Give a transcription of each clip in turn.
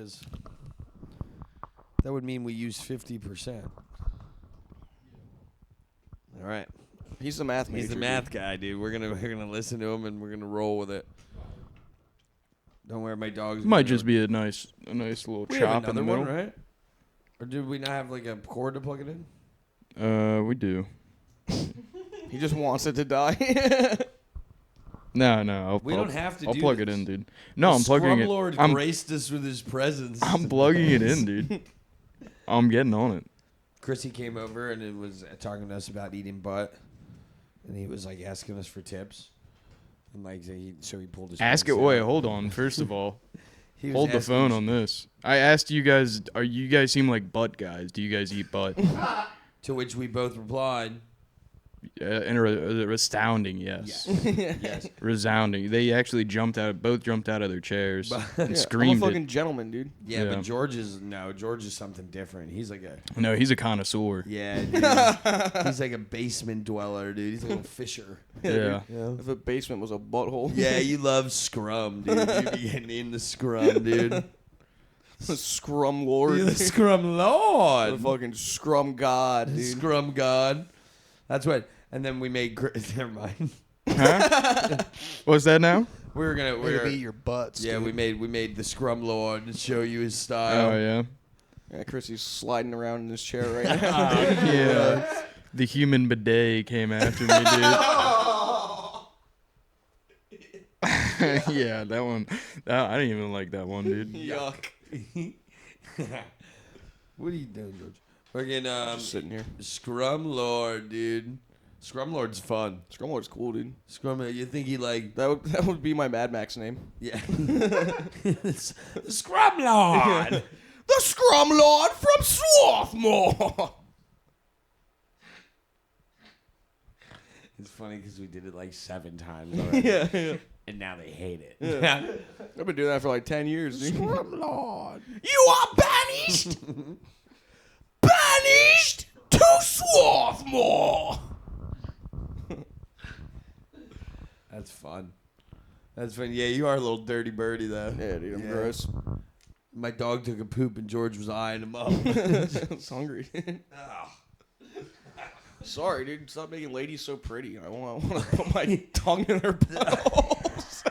is. That would mean we use 50%. All right. He's the math major. He's the math guy, dude. We're gonna listen to him and we're gonna roll with it. Don't worry, my dog's Might just be a nice little chop in the middle. one, right? Or did we not have like a cord to plug it in? We do. He just wants it to die. No. We don't have to. I'll do plug this. it in, dude. No, I'm plugging it. Lord graced us with his presence. I'm plugging it in, dude. I'm getting on it. Chrissy came over and it was talking to us about eating butt, and he was like asking us for tips, and like so he pulled his. Wait, hold on. First of all, hold the phone on this. I asked you guys. You guys seem like butt guys? Do you guys eat butt? To which we both replied. Astounding, yes. Yes. Resounding. They actually both jumped out of their chairs and screamed. I'm a fucking gentleman, dude. Yeah, but George is something different. He's like No, he's a connoisseur. Yeah, dude. He's like a basement dweller, dude. He's a little fisher. Yeah. If a basement was a butthole. Yeah, you love scrum, dude. You be getting in the scrum, dude. The scrum lord. You're the scrum lord. The fucking scrum god, dude. Scrum god. That's what. And then we made. Never mind. Huh? What's that now? We're gonna be your butts. Yeah, dude. we made the scrum lord to show you his style. Oh yeah. Yeah, Chrissy's sliding around in his chair right now. Yeah. The human bidet came after me, dude. Yeah, that one. I didn't even like that one, dude. Yuck. What are you doing, George? Fucking Just sitting here. Scrum Lord, dude. Scrum Lord's fun. Scrum lord's cool, dude. Scrum, you think he like That would be my Mad Max name. yeah? The Scrum Lord. The Scrum Lord from Swarthmore. It's funny because we did it like 7 times already. Yeah. And now they hate it. Yeah. I've been doing that for like 10 years, dude. Scrum Lord. You are banished. Banished to Swarthmore. That's fun. That's fun. Yeah, you are a little dirty birdie though. Yeah, dude, I'm gross. My dog took a poop and George was eyeing him up. I was hungry. Sorry, dude. Stop making ladies so pretty. I want to put my tongue in her buttholes.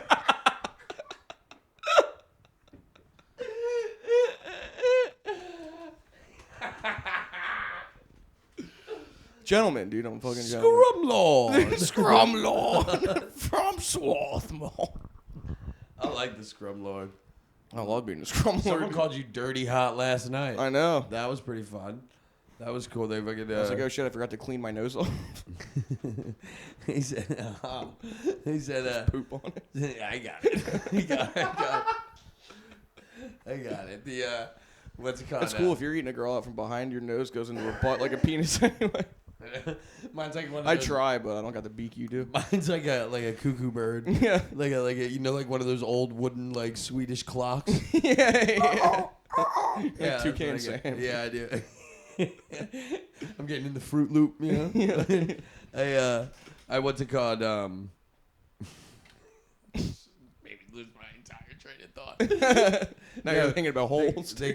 Gentleman, dude. I'm fucking gentleman. Scrum Lord. Scrum Lord from Swarthmore. I like the Scrum Lord. I love being a Scrum Lord. Someone called you Dirty Hot last night. I know. That was pretty fun. That was cool. They fucking. I was like, oh shit, I forgot to clean my nose off. He said. He said. Poop on it. Yeah, I got it. I got it. The what's it called? It's cool if you're eating a girl out from behind. Your nose goes into her butt like a penis anyway. Mine's like one of I those, try, but I don't got the beak you do. Mine's like a cuckoo bird. Yeah. Like a you know, like one of those old wooden like Swedish clocks. Yeah. Yeah, Toucan that's what I Sam. get. Yeah, I do. I'm getting in the Fruit Loop, you know. I what's it called? Maybe lose my entire train of thought. Now you're thinking about holes. They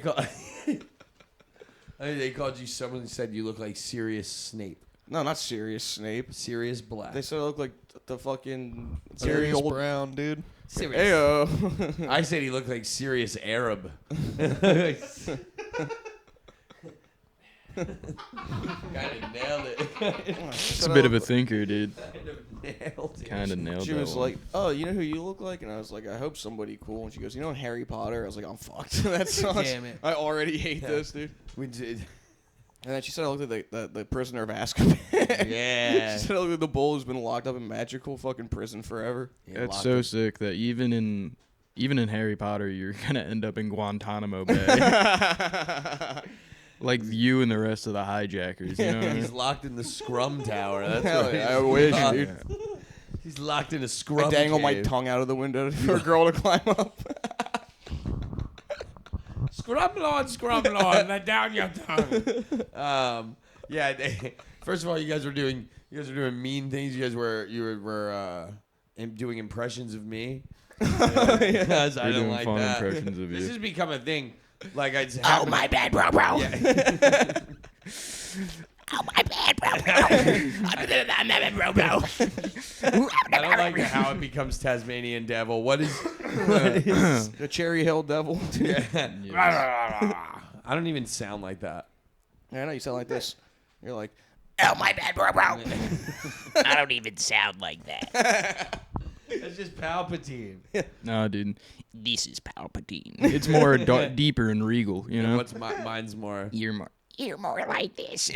called you. Someone said you look like Sirius Snape. No, not Sirius Snape. Sirius Black. They said I look like the fucking Sirius Brown, dude. Sirius. Ayo. I said he looked like Sirius Arab. Kind of nailed it. It's a bit of a thinker, dude. Nailed it. Kind of nailed She that was one. like, "Oh, you know who you look like?" And I was like, "I hope somebody cool." And she goes, "You know Harry Potter?" I was like, "I'm fucked." That sucks. Damn it. I already hate this, dude. We did. And then she said I looked like the prisoner of Azkaban. Yeah. She said I looked like the bull who's been locked up in magical fucking prison forever. That's so sick that even in Harry Potter, you're gonna end up in Guantanamo Bay. Like you and the rest of the hijackers, you know what I He's mean? locked in the Scrum Tower. That's Hell what yeah, I wish, dude. He's locked in a Scrum. I dangle my cave. tongue out of the window for a girl to climb up. Scrum Lord, let down your tongue. Yeah. First of all, you guys were doing mean things. You guys were doing impressions of me. Because I We're don't doing like fun that. impressions of This you. has become a thing. Like I just Oh, my bad, bro. Yeah. Oh, my bad, bro. I'm not bro. I don't like how it becomes Tasmanian devil. What is The Cherry Hill Devil. I don't even sound like that. I know you sound like this. You're like, Oh, my bad, bro. I don't even sound like that. It's just Palpatine. No, dude. This is Palpatine. It's more deeper and regal, you know? What's mine's more? You're more like this.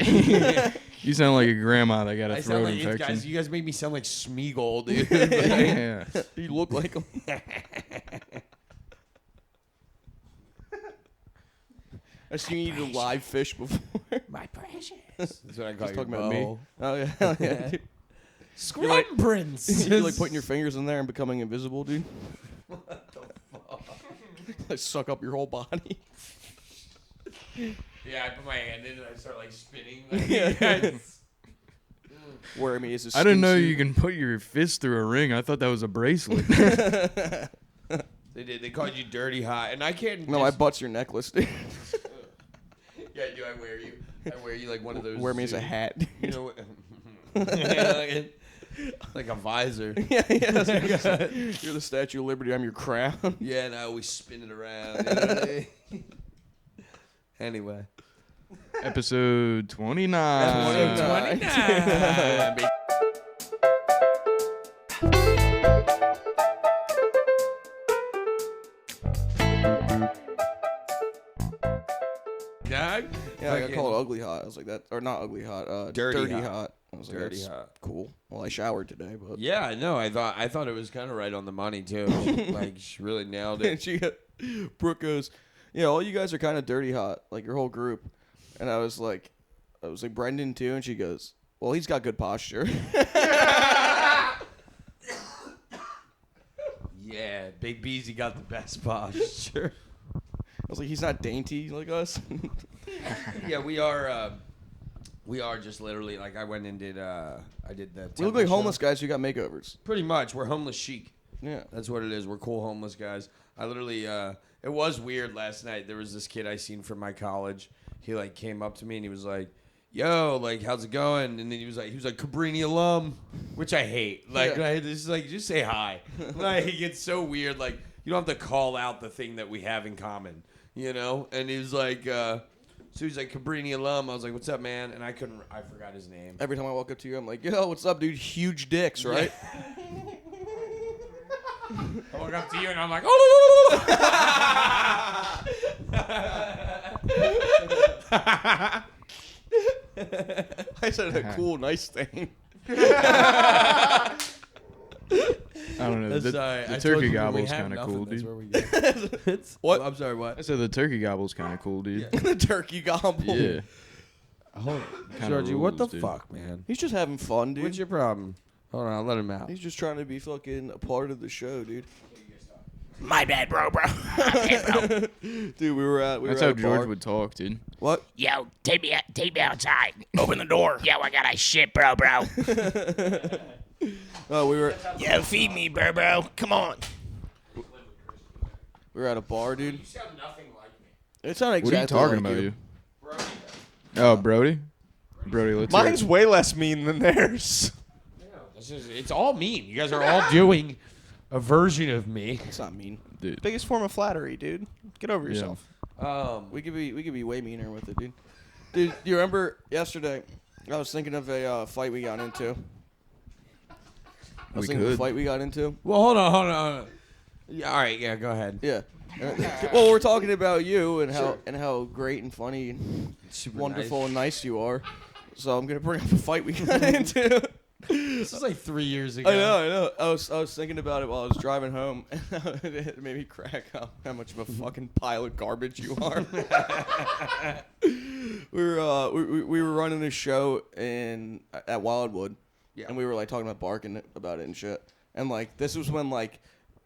You sound like a grandma that got a I throat sound like infection. guys. You guys make me sound like Smeagol, dude. Yeah. you look like him. I've seen you eat a live fish before. My precious. That's what I call He's your talking about me. bow. Oh, yeah. Hell yeah. Dude. Scrum Prince. You like putting your fingers in there and becoming invisible, dude? What the fuck? Like suck up your whole body. Yeah, I put my hand in and I start like spinning. Yeah. Where I mean, it's a I didn't know skin you can put your fist through a ring. I thought that was a bracelet. They did. They called you dirty hot, and I can't. No, my butt's your necklace, dude. Yeah, do I wear you? I wear you like one of those. Wear me as a hat. You know, yeah, like a visor. Yeah. You're the Statue of Liberty. I'm your crown. Yeah, and I always spin it around. You know what I mean? Anyway. Episode 29. 29. Dog? Yeah, I got called ugly hot. I was like that, or not ugly hot. Dirty hot. hot. I was like, Dirty that's hot. cool. Well, I showered today, but Yeah, I know. I thought it was kind of right on the money too. Like she really nailed and it. Brooke goes, yeah, all you guys are kind of dirty hot, like your whole group. And I was like, Brendan too, and she goes, well, he's got good posture. Yeah, Big Beezy got the best posture. I was like, he's not dainty like us. Yeah, we are just literally like I went and did I did the. We look like homeless guys who got makeovers. Pretty much, we're homeless chic. Yeah. That's what it is. We're cool homeless guys. I literally, it was weird last night. There was this kid I seen from my college. He like came up to me and he was like, "Yo, like, how's it going?" And then he was like, Cabrini alum, which I hate. Like, Yeah. this is like, just say hi. Like, it's so weird. Like, you don't have to call out the thing that we have in common, you know. And he was like, so he's like Cabrini alum. I was like, "What's up, man?" And I forgot his name. Every time I walk up to you, I'm like, yo, what's up, dude? Huge dicks, right? I walk up to you and I'm like, oh! I said a cool, nice thing. I don't know. The I told turkey you we gobble's have kind of nothing. cool, That's dude. where we go. What? I'm sorry, I what? said the turkey gobble's kind of cool, dude. The turkey gobble. Yeah. Hold Kinda Georgie, what the rules, dude. fuck, man? He's just having fun, dude. What's your problem? Hold on, I'll let him out. He's just trying to be fucking a part of the show, dude. My bad, bro. Dude, we were at That's a how George bar. would talk, dude. What? Yo, take me outside. Open the door. Yo, I got a shit, bro. Oh, we were Yo, feed me, bro. Come on. at a bar, dude. You sound nothing like me. It's not What exactly are you talking like about, you? Brody. Oh, Brody? Brody, let's hear Mine's it. way less mean than theirs. It's all mean. You guys are all doing a version of me. It's not mean. Dude. Biggest form of flattery, dude. Get over Yeah. yourself. We could be way meaner with it, dude. Dude, you remember yesterday? I was thinking of a fight we got into. I was We thinking of a could. fight we got into. Well, hold on. Yeah, all right, yeah, go ahead. Yeah. Well, we're talking about you and how great and funny and Super wonderful nice. and nice you are. So I'm gonna bring up a fight we got into. This is like 3 years ago. I know. I was thinking about it while I was driving home. It made me crack up how much of a fucking pile of garbage you are. we were running a show at Wildwood, and we were like talking about barking about it and shit. And like this was when like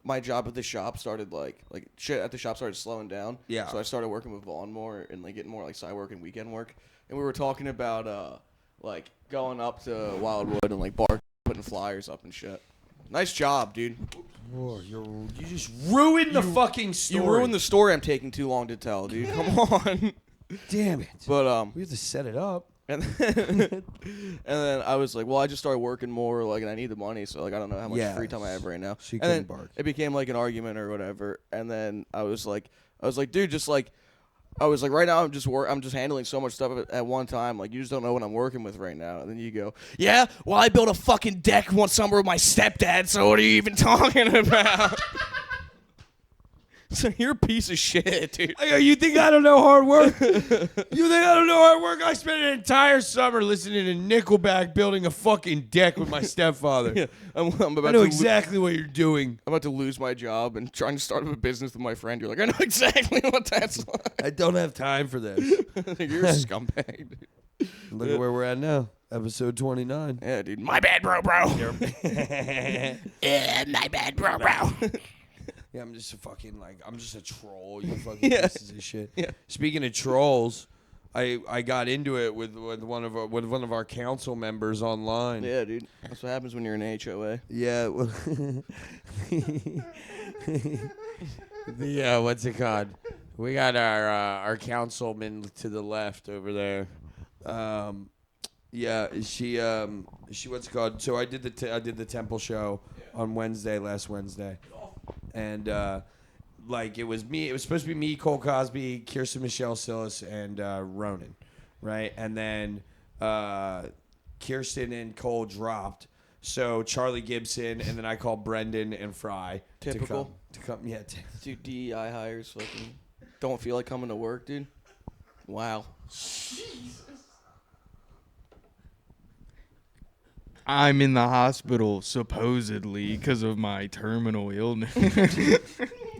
my job at the shop started like shit at the shop started slowing down. Yeah. So I started working with Vaughn more and like getting more like side work and weekend work. And we were talking about like going up to Wildwood and like putting flyers up and shit. Nice job, dude. You just ruined the fucking story. You ruined the story. I'm taking too long to tell, dude. Come on. Damn it. But we have to set it up. and then I was like, well, I just started working more, like, and I need the money, so like I don't know how much free time I have right now. She and couldn't then bark. it became like an argument or whatever. And then I was like, dude, just like. I was like, right now I'm just handling so much stuff at one time. Like, you just don't know what I'm working with right now. And then you go, yeah, well, I built a fucking deck one summer with my stepdad, so what are you even talking about? So you're a piece of shit, dude. I go, you think I don't know hard work? You think I don't know hard work? I spent an entire summer listening to Nickelback building a fucking deck with my stepfather. Yeah, I'm about I know to exactly what you're doing. I'm about to lose my job and trying to start up a business with my friend. You're like, I know exactly what that's like. I don't have time for this. You're a scumbag, dude. Look at where we're at now. Episode 29. Yeah, dude. My bad, bro. Yeah, my bad, bro. Yeah, I'm just a troll, you fucking Yeah. pieces of shit. Yeah. Speaking of trolls, I got into it with one of our council members online. Yeah, dude. That's what happens when you're in an HOA. Yeah. Well, what's it called? We got our councilman to the left over there. Yeah, she what's it called? So I did the temple show on last Wednesday. And like it was supposed to be me, Cole Cosby, Kirsten Michelle Sillis, and Ronan, right? And then Kirsten and Cole dropped, so Charlie Gibson, and then I called Brendan and Fry Typical. to come. Yeah, Dude, DEI hires fucking don't feel like coming to work, dude. Wow. I'm in the hospital supposedly because of my terminal illness.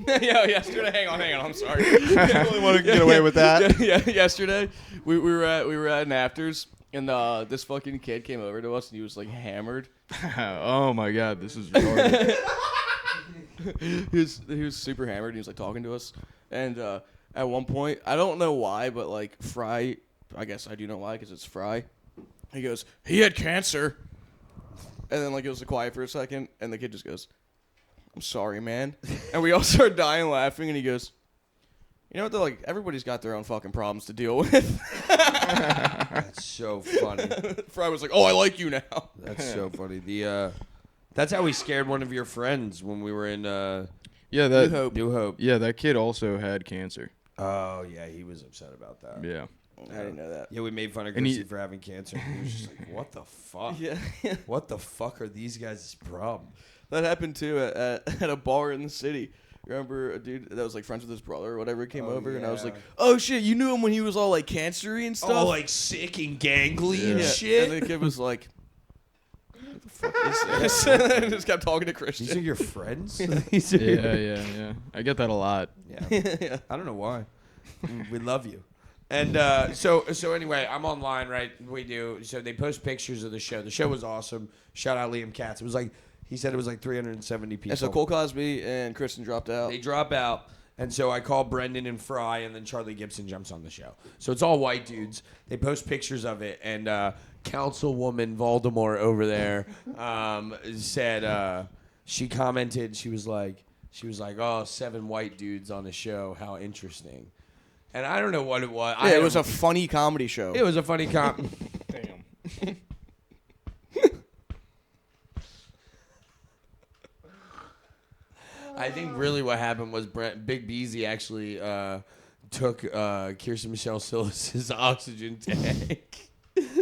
Yesterday. Hang on. I'm sorry. I really want to get away with that. Yesterday we were at Nafters, and this fucking kid came over to us, and he was like hammered. Oh my god, this is retarded. He was super hammered. And he was like talking to us, and at one point, I don't know why, but like Fry, I guess I do know why because it's Fry. He goes, he had cancer. And then, like, it was quiet for a second, and the kid just goes, I'm sorry, man. And we all started dying laughing, and he goes, you know what, like, everybody's got their own fucking problems to deal with. That's so funny. Fry was like, oh, I like you now. That's so funny. That's how we scared one of your friends when we were in Yeah, New Hope. Yeah, that kid also had cancer. Oh yeah, he was upset about that. Yeah. I didn't know that. Yeah, we made fun of And Chrissy he- for having cancer. He was just like, what the fuck? Yeah. What the fuck are these guys' problem? That happened, too, at a bar in the city. Remember a dude that was, like, friends with his brother or whatever came over, and I was yeah. like, oh, shit, you knew him when he was all, like, cancery and stuff? Oh, like sick and gangly and Yeah. shit? And the kid was like, what the fuck is this? And just kept talking to Christian. These are your friends? Yeah. I get that a lot. Yeah. Yeah. I don't know why. We love you. And so anyway, I'm online, right? We do. So they post pictures of the show. The show was awesome. Shout out Liam Katz. It was like, he said it was like 370 people. And so Cole Cosby and Kristen dropped out. They drop out. And so I call Brendan and Fry, and then Charlie Gibson jumps on the show. So it's all white dudes. They post pictures of it, and Councilwoman Voldemort over there said, she commented, she was like, oh, 7 white dudes on the show. How interesting. And I don't know what it was. Yeah, it was a funny comedy show. It was a funny Damn. I think really what happened was Big Beezy actually took Kirsten Michelle Sillis' oxygen tank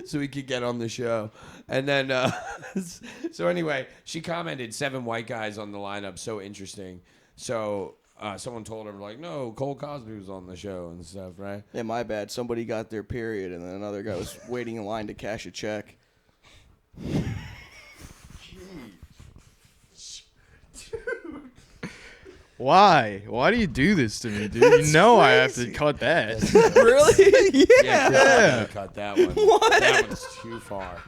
so he could get on the show. And then, so anyway, she commented 7 white guys on the lineup. So interesting. So someone told her, like, no, Cole Cosby was on the show and stuff, right? Yeah, my bad. Somebody got their period, and then another guy was waiting in line to cash a check. Why? Why do you do this to me, dude? You know I have to cut that. Really? Yeah. Cut that one. What? That one's too far.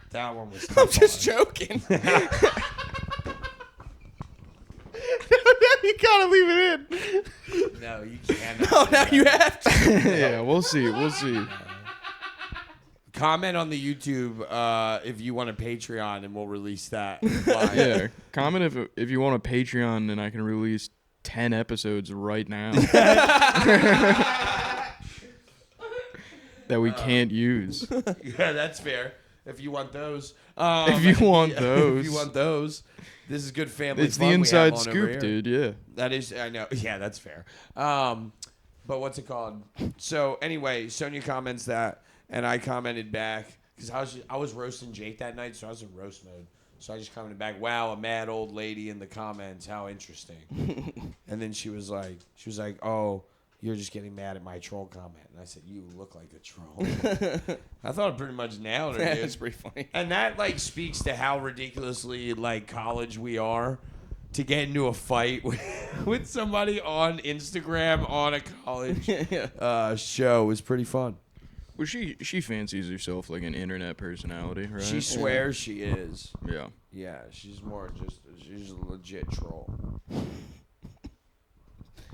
That one was too I'm just far. joking. You gotta leave it in. No, you can't. Oh, now you have to. Yeah, we'll see. comment on the YouTube if you want a Patreon, and we'll release that. Live. Yeah, comment if you want a Patreon, and I can release 10 episodes right now that we can't use. Yeah, that's fair. If you want those. If you want those. If you want those. This is good family It's fun the we have inside on over scoop, here. dude. Yeah. That is, I know. Yeah, that's fair. But what's it called? So anyway, Sonia comments that, and I commented back because I was roasting Jake that night, so I was in roast mode. So I just commented back, "Wow, a mad old lady in the comments. How interesting." And then she was like, "Oh, you're just getting mad at my troll comment." And I said, "You look like a troll." I thought I pretty much nailed it, dude. It's pretty funny. And that like speaks to how ridiculously like college we are to get into a fight with somebody on Instagram on a college show is pretty fun. Well, she fancies herself like an internet personality, right? She swears she is. Yeah. Yeah, she's a legit troll.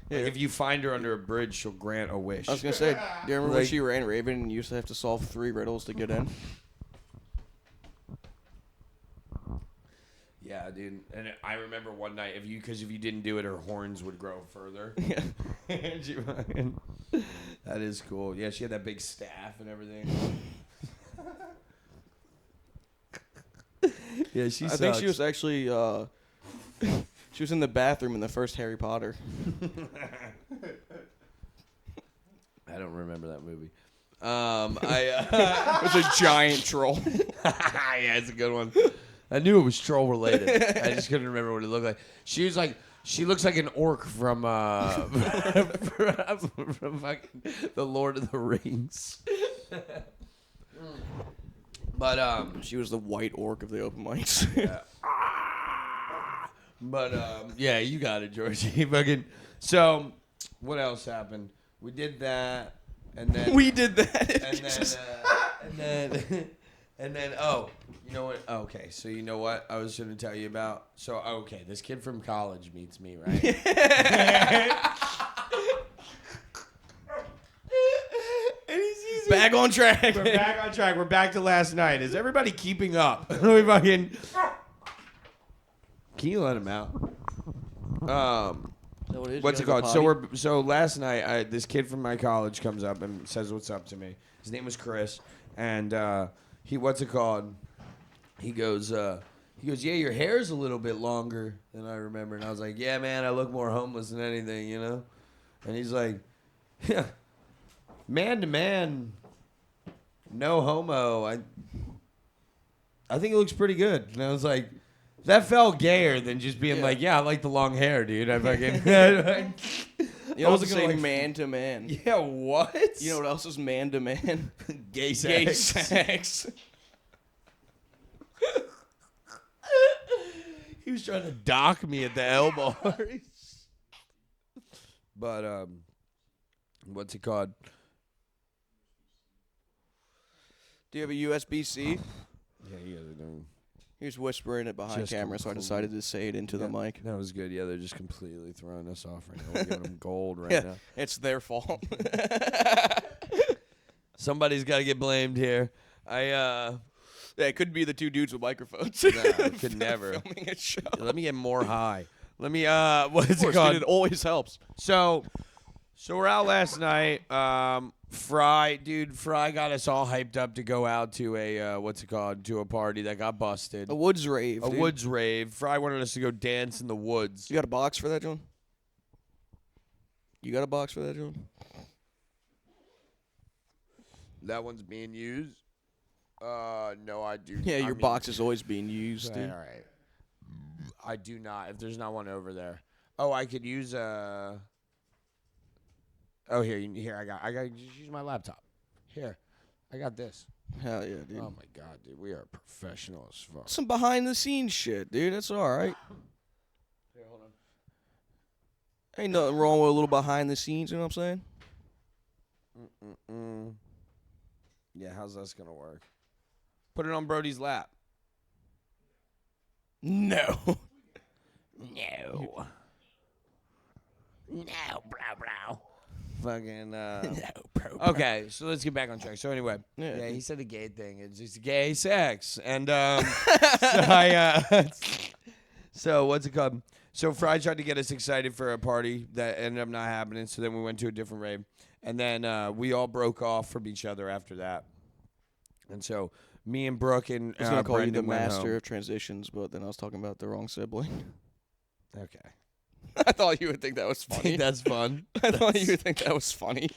Like if you find her under a bridge, she'll grant a wish. I was gonna say, do you remember when she ran Raven and you used to have to solve 3 riddles to get in? Yeah, dude. And I remember one night, because if you didn't do it, her horns would grow further. Yeah. That is cool. Yeah, she had that big staff and everything. Yeah, she I sucks. think she was actually she was in the bathroom in the first Harry Potter. I don't remember that movie. It was a giant troll. Yeah, it's a good one. I knew it was troll related. I just couldn't remember what it looked like. She looks like an orc from from fucking The Lord of the Rings. But She was the white orc of the open mics. But yeah, you got it, Georgie. Fucking. So, what else happened? We did that, and then We did that. and then oh, you know what? Okay, so you know what I was going to tell you about. So okay, this kid from college meets me, right? Back on track. We're back on track. We're back to last night. Is everybody keeping up? We fucking. Can you let him out? What's it called? So last night, this kid from my college comes up and says what's up to me. His name was Chris, and he what's it called? He goes, yeah, your hair's a little bit longer than I remember, and I was like, yeah, man, I look more homeless than anything, you know. And he's like, yeah, man to man, no homo. I think it looks pretty good, and I was like. That felt gayer than just being like, yeah, I like the long hair, dude. I fucking. You know, wasn't saying man to man. Yeah, what? You know what else is man to man? Gay sex. Gay sex. He was trying to dock me at the elbow. But what's it called? Do you have a USB-C? Yeah, you guys are doing. He was whispering it behind Just camera, so I decided to say it into the mic. That was good. Yeah, they're just completely throwing us off right now. We're giving them gold right Yeah, now. it's their fault. Somebody's got to get blamed here. Yeah, it could be the 2 dudes with microphones. No, it could never. Filming a show. Let me get more high. Let me what's Of course, it called? dude, it always helps. So we're out last night. Fry got us all hyped up to go out to a to a party that got busted. A woods rave. dude. Woods rave. Fry wanted us to go dance in the woods. You got a box for that, John? You got a box for that, John? That one's being used. No, I do. Yeah, your box is always being used, dude. All right. I do not. If there's not one over there. Oh, I could use Oh, here, I got. Just use my laptop. Here, I got this. Hell yeah, dude. Oh my god, dude, we are professional as fuck. Some behind the scenes shit, dude. That's all right. Here, hold on. Ain't nothing wrong with a little behind the scenes. You know what I'm saying? Yeah, how's this gonna work? Put it on Brody's lap. No. No. No, bro. Fucking. No, bro. Okay, so let's get back on track. So anyway, yeah, he said the gay thing. It's just gay sex, and so what's it called? So Fry tried to get us excited for a party that ended up not happening. So then we went to a different rave, and then we all broke off from each other after that. And so me and Brooke and I was gonna call you Brendan the went master home. of transitions, but then I was talking about the wrong sibling. Okay, I thought you would think that was funny. that's fun. I thought you would think that was funny.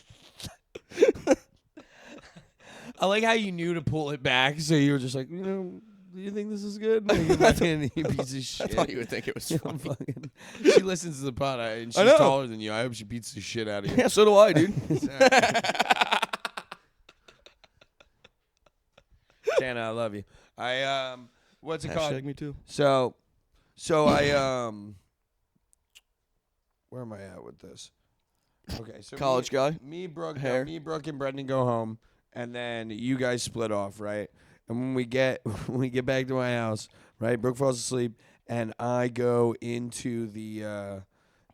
I like how you knew to pull it back, so you were just like, do you think this is good? You fucking piece of shit. I thought you would think it was funny. Fucking- she listens to the pod, and she's know. taller than you. I hope she beats the shit out of you. Yeah, so do I, dude. Tana, I love you. What's it called? Hashtag me too. So I where am I at with this? Okay, so College guy. me, Brooke, Hair. and Brendan go home, and then you guys split off, right? And when we get back to my house, right? Brooke falls asleep, and I go into the.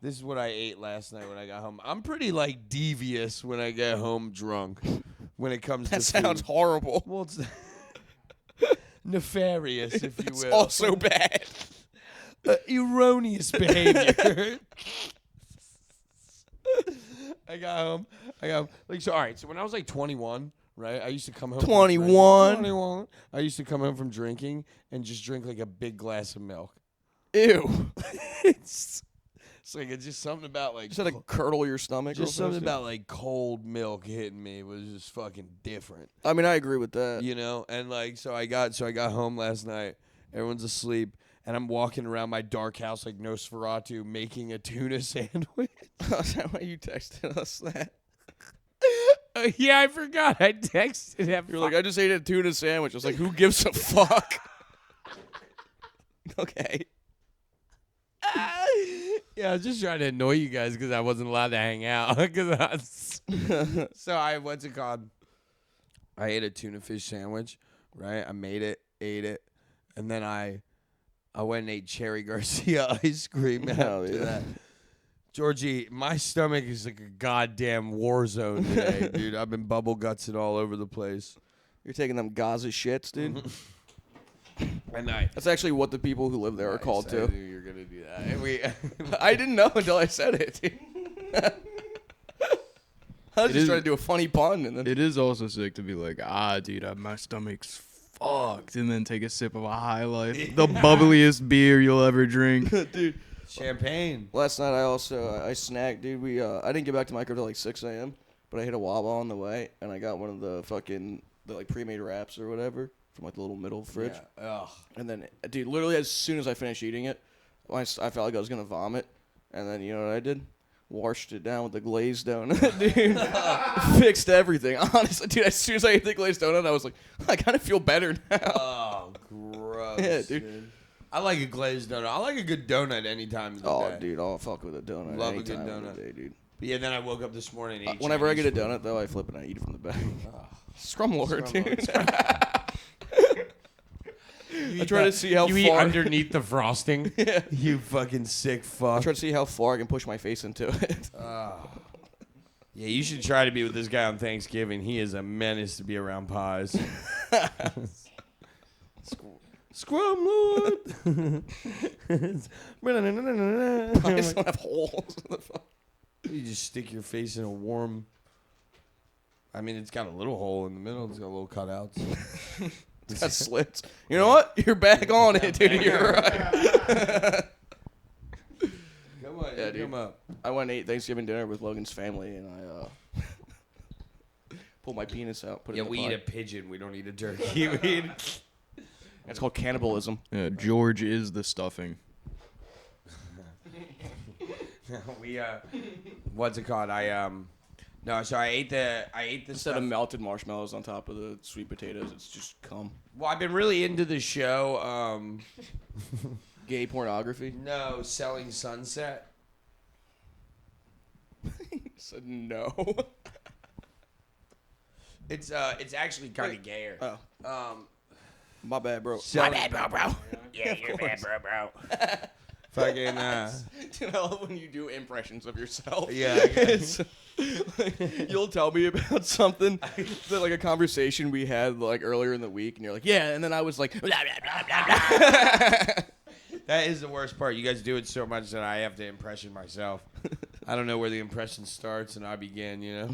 This is what I ate last night when I got home. I'm pretty like devious when I get home drunk. When it comes That to sounds food. horrible. Well, it's nefarious, if you It's will. also bad. Erroneous behavior. I got home. Like, so all right. So when I was like 21, right? I used to come home. 21? 21. I used to come home from drinking and just drink like a big glass of milk. Ew. It's like it's just something about like Just had to curdle your stomach. just real something fast, about like cold milk hitting me was just fucking different. dude. I mean, I agree with that. You know, and like so I got home last night. Everyone's asleep, and I'm walking around my dark house like Nosferatu, making a tuna sandwich. Is that why you texted us that? Yeah, I forgot. I texted him. You're like, I just ate a tuna sandwich. I was like, who gives a fuck? Okay. Yeah, I was just trying to annoy you guys because I wasn't allowed to hang out. So what's it called? I ate a tuna fish sandwich, right? I made it, ate it, and then I went and ate Cherry Garcia ice cream Hell after yeah. that. Georgie, my stomach is like a goddamn war zone today, dude. I've been bubble gutsing all over the place. You're taking them Gaza shits, dude. And That's actually what the people who live there are called I too. knew you were gonna do that. And we, I didn't know until I said it, dude. I was It just is- trying to do a funny pun, and then It is also sick to be like, dude, my stomach's fucked, and then take a sip of a High Life, the bubbliest beer you'll ever drink. dude. champagne. Last night I snacked, dude. I didn't get back to my crib till like 6 a.m., but I hit a Wawa on the way, and I got one of the like pre-made wraps or whatever from like the little middle fridge. Yeah. Ugh. And then, dude, literally as soon as I finished eating it, I felt like I was gonna vomit. And then you know what I did? Washed it down with the glazed donut, dude. Fixed everything. Honestly, dude, as soon as I ate the glazed donut, I was like, I kind of feel better now. Oh, gross. Yeah, dude. I like a glazed donut. I like a good donut any time of the Oh, day. dude, I'll fuck with a donut. Love a good anytime of donut. the day, dude. But yeah, then I woke up this morning and ate Whenever I Chinese get a food. donut, though, I flip it and I eat it from the bag. Scrumlord, Scrumlord. dude. I try to see how you far. eat underneath the frosting. Yeah. You fucking sick I fuck. try to see how far I can push my face into it. Yeah, you should try to be with this guy on Thanksgiving. He is a menace to be around pies. Scrum Lord. Pies don't have holes. You just stick your face in a warm. I mean, it's got a little hole in the middle. It's got little cutouts. It's got slits. You know what? You're back on it, dude. You're right. Come on, Yeah, dude. come up. I went and ate Thanksgiving dinner with Logan's family, and I pulled my penis out, put it Yeah, in the we pot. eat a pigeon. We don't eat a turkey. We eat. It's called cannibalism. Yeah, George is the stuffing. What's it called? No, so I ate the Instead stuff. of melted marshmallows on top of the sweet potatoes, it's just cum. Well, I've been really into the show. Gay pornography. No, Selling Sunset. Said no. It's actually kind of gayer. Oh, my bad, bro. My bad, bro. Yeah, you're bad, bro. Fucking Dude, I love when you do impressions of yourself. Yeah. It's, like, you'll tell me about something that, like, a conversation we had like earlier in the week, and you're like, yeah, and then I was like, blah, blah, blah, blah, blah. That is the worst part. You guys do it so much that I have to impression myself. I don't know where the impression starts and I begin, you know?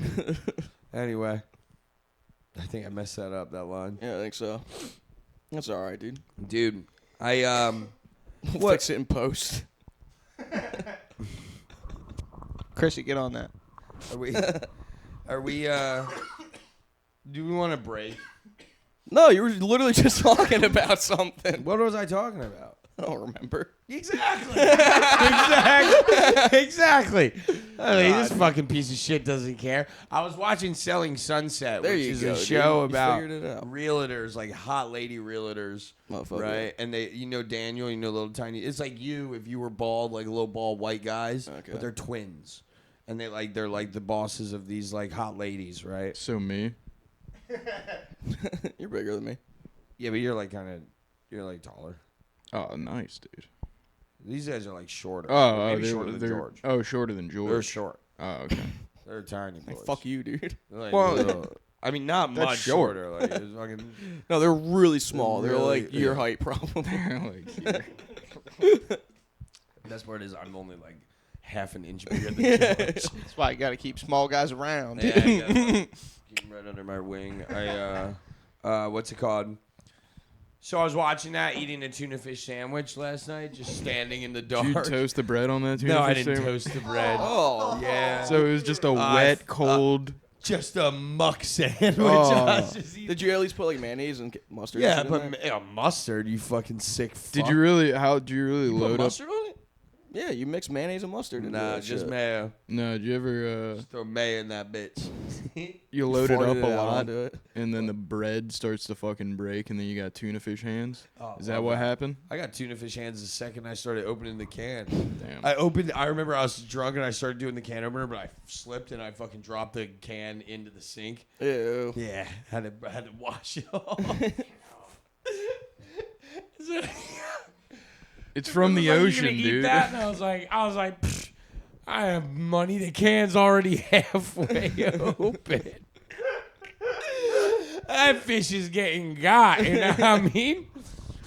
Anyway. I think I messed that up, that line. Yeah, I think so. That's all right, dude. Dude, We'll fix it in post. Chrissy, get on that. Are we, do we want to break? No, you were literally just talking about something. What was I talking about? I don't remember. Exactly. Exactly. I mean, this fucking piece of shit doesn't care. I was watching Selling Sunset, There which you is go, a dude. show You about figured it out. realtors, like hot lady realtors, Motherfucker. right? And they, you know, Daniel, you know, little tiny. It's like you if you were bald, like little bald white guys, Okay. but they're twins, and they're like the bosses of these like hot ladies, right? So me. You're bigger than me. Yeah, but you're like taller. Oh, nice, dude. These guys are like shorter. Oh, Maybe shorter than George. Oh, shorter than George. They're short. Oh, okay. They're tiny boys. Like, fuck you, dude. They're like Well, little- I mean, not that's much short. shorter. Like it's fucking. No, they're really small. They're Really- like your yeah. height, probably. Like, here. Best part is I'm only like half an inch bigger than Yeah. George. That's why you got to keep small guys around. Yeah, I gotta keep him right under my wing. What's it called? So I was watching that, eating a tuna fish sandwich last night, just standing in the dark. Did you toast the bread on that tuna No, I fish didn't sandwich? toast the bread. Oh. Yeah. So it was just a wet, cold. Just a muck sandwich. Oh. I was just eating. Did you at least put like mayonnaise and mustard? Yeah, and shit in but there? mustard, you fucking sick fuck. Did you really? How do you really You put load up? mustard on it? Yeah, you mix mayonnaise and mustard. into Nah, that just shit. mayo. No, did you ever? Just throw mayo in that bitch. You load it Farted up a out lot, onto it. and then the bread starts to fucking break, and then you got tuna fish hands. Oh, Is that love what happened? I got tuna fish hands the second I started opening the can. Damn. I remember I was drunk and I started doing the can opener, but I slipped and I fucking dropped the can into the sink. Ew. Yeah, had to wash it off. So- It's from the It was like, "You ocean, gonna eat dude. that?" And I was like, "Pfft, I have money. The can's already halfway open. That fish is getting got. You know what I mean?"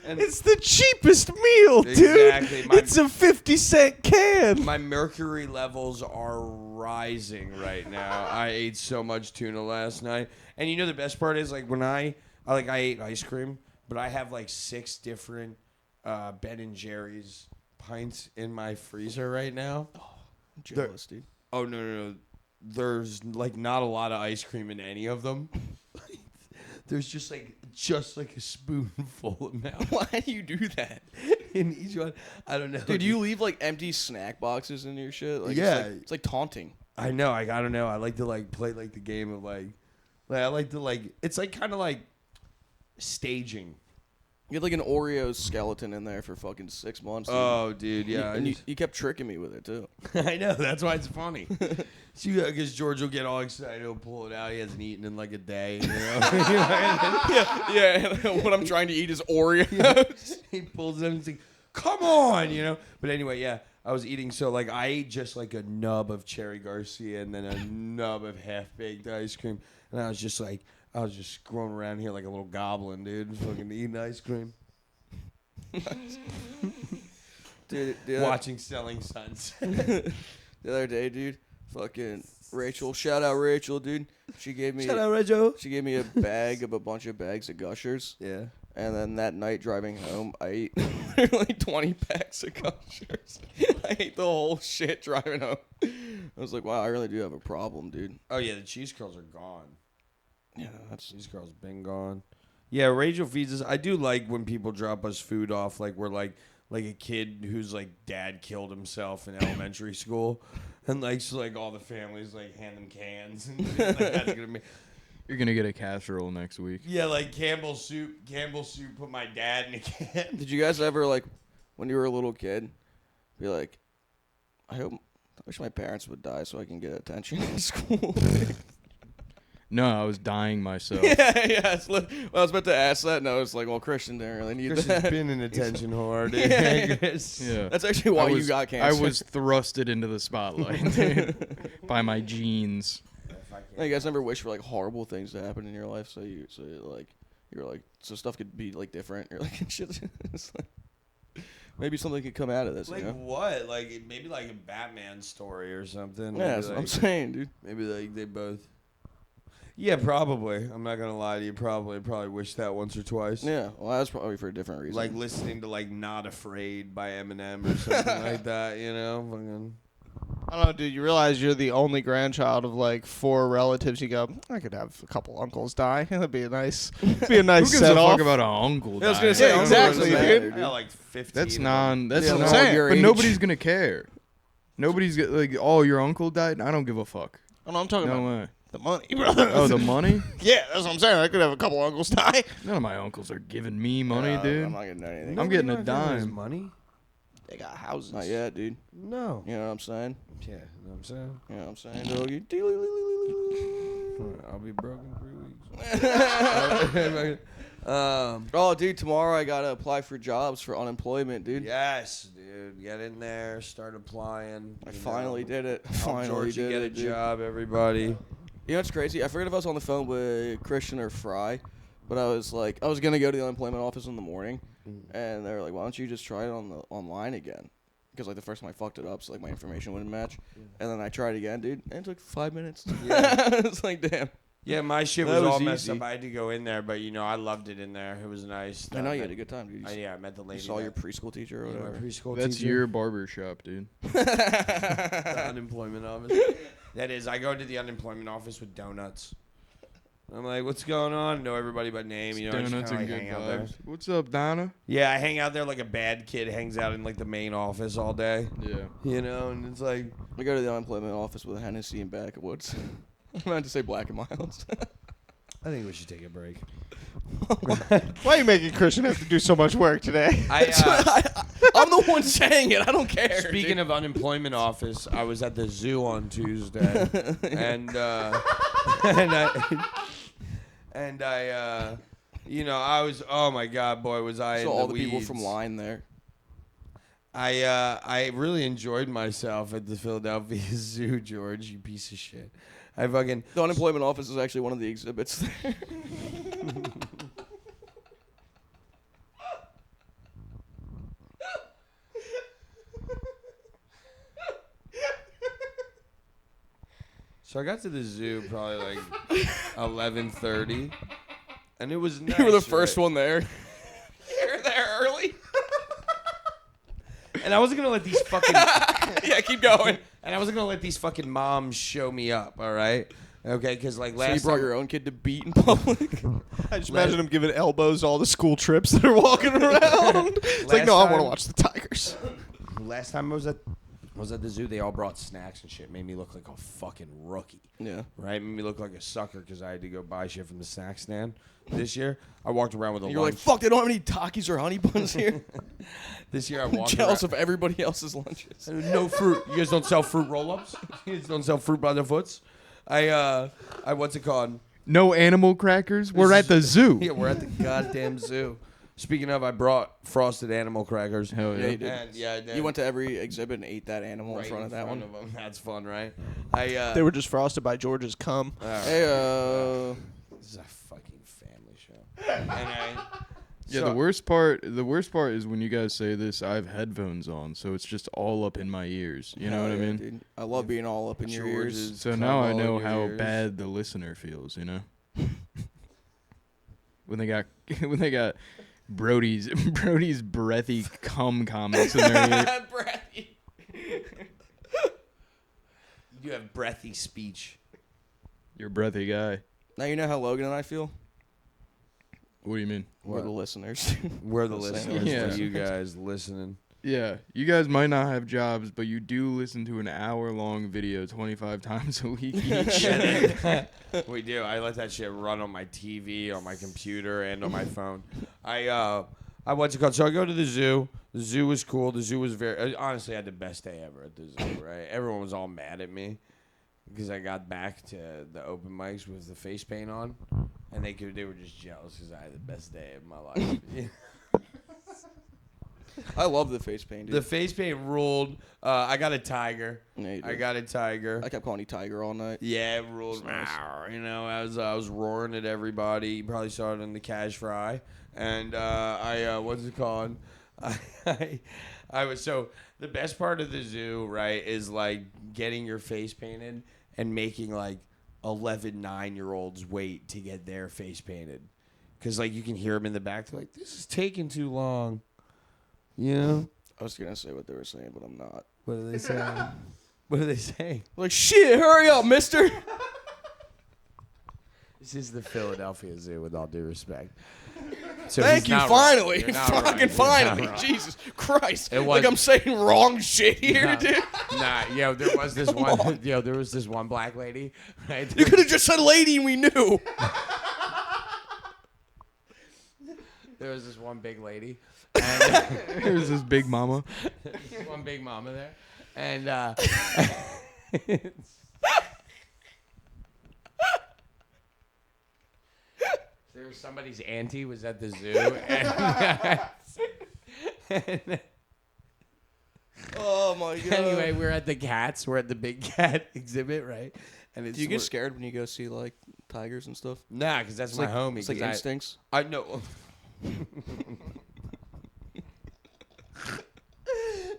It's the cheapest meal, dude. Exactly. It's a 50-cent can. My mercury levels are rising right now. I ate so much tuna last night, and you know the best part is like when I ate ice cream, but I have like 6 different Ben and Jerry's pints in my freezer right now. I'm jealous, dude. Oh no! There's like not a lot of ice cream in any of them. There's just like a spoonful amount Why do you do that? in each one. I don't know, Dude, you leave like empty snack boxes in your shit. Like, Yeah. it's like taunting. I know. I don't know. I like to like play like the game of like I like to like. It's like kind of like staging. You had like an Oreo skeleton in there for fucking 6 months. Dude. Oh, dude, yeah. And you kept tricking me with it too. I know. That's why it's funny. Because George will get all excited. He'll pull it out. He hasn't eaten in like a day. You know? Yeah. What I'm trying to eat is Oreos. He pulls it and he's like, "Come on," you know. But anyway, yeah. I was eating, so like I ate just like a nub of Cherry Garcia and then a nub of half-baked ice cream, and I was just going around here like a little goblin, dude, fucking eating ice cream, Dude, watching Selling Sunset. the other day, dude, fucking Rachel. Shout out Rachel, dude. She gave me Rachel. She gave me a bag of a bunch of bags of Gushers. Yeah. And then that night driving home, I ate like 20 packs of Gushers. I ate the whole shit driving home. I was like, wow, I really do have a problem, dude. Oh yeah, the cheese curls are gone. Yeah, that's Cheese curls been gone. Yeah, Rachel feeds us. I do like when people drop us food off, like we're like a kid whose like dad killed himself in elementary school, and like so like all the families like hand them cans. And like, that's gonna be. You're gonna get a casserole next week. Yeah, like Campbell's soup. Campbell's soup put my dad in a can. Did you guys ever, like, when you were a little kid, be like, I wish my parents would die so I can get attention in school? No, I was dying myself. yeah. Well, I was about to ask that, and I was like, well, Christian didn't really need Chris that. has been an attention whore, dude. Chris. Yeah. That's actually why you got cancer. I was thrusted into the spotlight dude, by my genes. You guys never wish for like horrible things to happen in your life, so stuff could be like different. You're like shit. It's like, maybe something could come out of this. Like you know? what? Like maybe like a Batman story or something. Yeah, that's what I'm saying, dude. Maybe like they both. Yeah, probably. I'm not gonna lie to you. Probably wish that once or twice. Yeah, well, that's probably for a different reason. Like listening to like "Not Afraid" by Eminem or something like that. You know, fucking. I don't know, dude. You realize you're the only grandchild of like 4 relatives. You go, I could have a couple uncles die. That'd be a nice Who nice gives set a fuck off. about an uncle? I was dying? gonna say, Yeah, uncle exactly, doesn't dude. matter, I got like 15. That's of non. That's Yeah, non. I'm saying. But nobody's gonna care. Nobody's like, oh, your uncle died. I don't give a fuck. Oh, no, I'm talking No about way. the money, brother. Oh, the money? Yeah, that's what I'm saying. I could have a couple uncles die. None of my uncles are giving me money, I'm dude. not getting anything. I'm getting a Nobody not giving us dime. Money? They got houses. Not yet, dude. No. You know what I'm saying? Yeah, you know what I'm saying. You know what I'm saying, doggy? I'll be broke in 3 weeks. Oh, dude, tomorrow I gotta apply for jobs for unemployment, dude. Yes, dude. Get in there. Start applying. I finally did it. Help Finally Georgie did get it, a dude. job, everybody. You know what's crazy? I forget if I was on the phone with Christian or Fry, but I was gonna go to the unemployment office in the morning, and they were like, "Why don't you just try it online again?" Because like the first time I fucked it up, so like my information wouldn't match, and then I tried again, dude, and it took 5 minutes. Yeah. It's like damn. Yeah, my shit That was all was messed easy. up. I had to go in there, but I loved it in there. It was nice. I know you had a good time, dude. I met the You lady. saw that- your preschool teacher or yeah, my whatever. preschool That's teacher. your barber shop, dude. The unemployment office. That is, I go to the unemployment office with donuts. I'm like, what's going on? Know everybody by name. I just Donuts kinda, and like, good hang out there. vibes. What's up, Donna? Yeah, I hang out there like a bad kid hangs out in like the main office all day. Yeah. And it's like, We go to the unemployment office with a Hennessy and backwoods. I meant to say Black and Milds. I think we should take a break. Why are you making Christian have to do so much work today? I'm the one saying it. I don't care. Speaking of unemployment office, I was at the zoo on Tuesday, and I I was, oh my God, boy, was I so in all the the people weeds. from Line there. I really enjoyed myself at the Philadelphia Zoo, George, you piece of shit. I fucking The unemployment office is actually one of the exhibits there. So I got to the zoo probably like 11:30, and it was nice. You were the first one there. You're there early. And I wasn't gonna let these fucking Yeah, keep going. and I wasn't gonna let these fucking moms show me up. All right, okay, because like So last you brought time, your own kid to beat in public? I just imagine him giving elbows to all the school trips that are walking around. It's like, Last no, I want to time- watch the Tigers. last time I was at the zoo, they all brought snacks and shit. Made me look like a fucking rookie. Yeah. Right, made me look like a sucker because I had to go buy shit from the snack stand. This year, I walked around with a You're like, lunch. fuck, they don't have any Takis or honey buns here. This year, I I'm walked jealous around. of everybody else's lunches. No fruit. You guys don't sell fruit roll-ups? You guys don't sell fruit by the foots? I what's it called? No animal crackers? We're at the zoo. Yeah, we're at the goddamn zoo. Speaking of, I brought frosted animal crackers. Hell Yeah, yeah. you did. And yeah, I did. You went to every exhibit and ate that animal right in front of that one. of them. That's fun, right? They were just frosted by George's cum. all right. Hey, This is a fucking family show. And Yeah, so- the worst part is when you guys say this, I have headphones on, so it's just all up in my ears. You know what I mean? Dude. I love being all up in your ears. George's So cum now I all know in your how ears. bad the listener feels, you know? when they got Brody's breathy cum comments in their ear. Breathy. You have breathy speech. You're a breathy guy. Now you know how Logan and I feel? What do you mean? We're the listeners. We're the Listeners. listeners Yeah. for you guys listening. Yeah, you guys might not have jobs, but you do listen to an hour-long video 25 times a week each. We do. I let that shit run on my TV, on my computer, and on my phone. I what's it called? So I go to the zoo. The zoo was cool. The zoo was honestly, I had the best day ever at the zoo. Right? Everyone was all mad at me because I got back to the open mics with the face paint on, and they were just jealous because I had the best day of my life. I love the face paint, dude. The face paint ruled. I got a tiger. Yeah, you I did. got a tiger. I kept calling you Tiger all night. Yeah, it ruled. Nice. You know, I was roaring at everybody. You probably saw it in the cash fry. And I what's it called? I was so the best part of the zoo, right, is like getting your face painted and making like 11 9-year-olds wait to get their face painted, because like you can hear them in the back. They're like, "This is taking too long." You know? I was gonna say what they were saying, but I'm not. What are they saying? What are they saying? Like, shit, hurry up, mister. This is the Philadelphia Zoo, with all due respect. So Thank he's you, not finally. wrong. You're not Fucking wrong. You're finally. not wrong. Jesus Christ. It Like was- I'm saying wrong shit here, Nah. dude. Nah, yo, there was this one. Yo, there was this one black lady, right? You could have just said lady and we knew. There was this one big lady, and There's this big mama. this one big mama there, and there was somebody's auntie was at the zoo, and Oh my god. anyway, we're at the cats. We're at the big cat exhibit, right? And it's do you get scared when you go see like tigers and stuff? Nah, because that's It's my like, homie. It's like 'cause instincts. I know.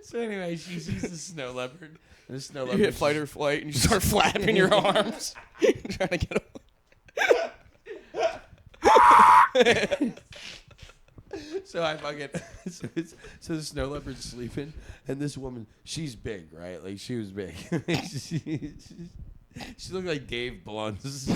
So anyway, she sees the snow leopard. And the snow You leopard. hit fight or flight and you start flapping your arms, trying to get away. So I fucking so the snow leopard's sleeping, and this woman, she's big, right? Like she was big. She looked like Dave Blunt's.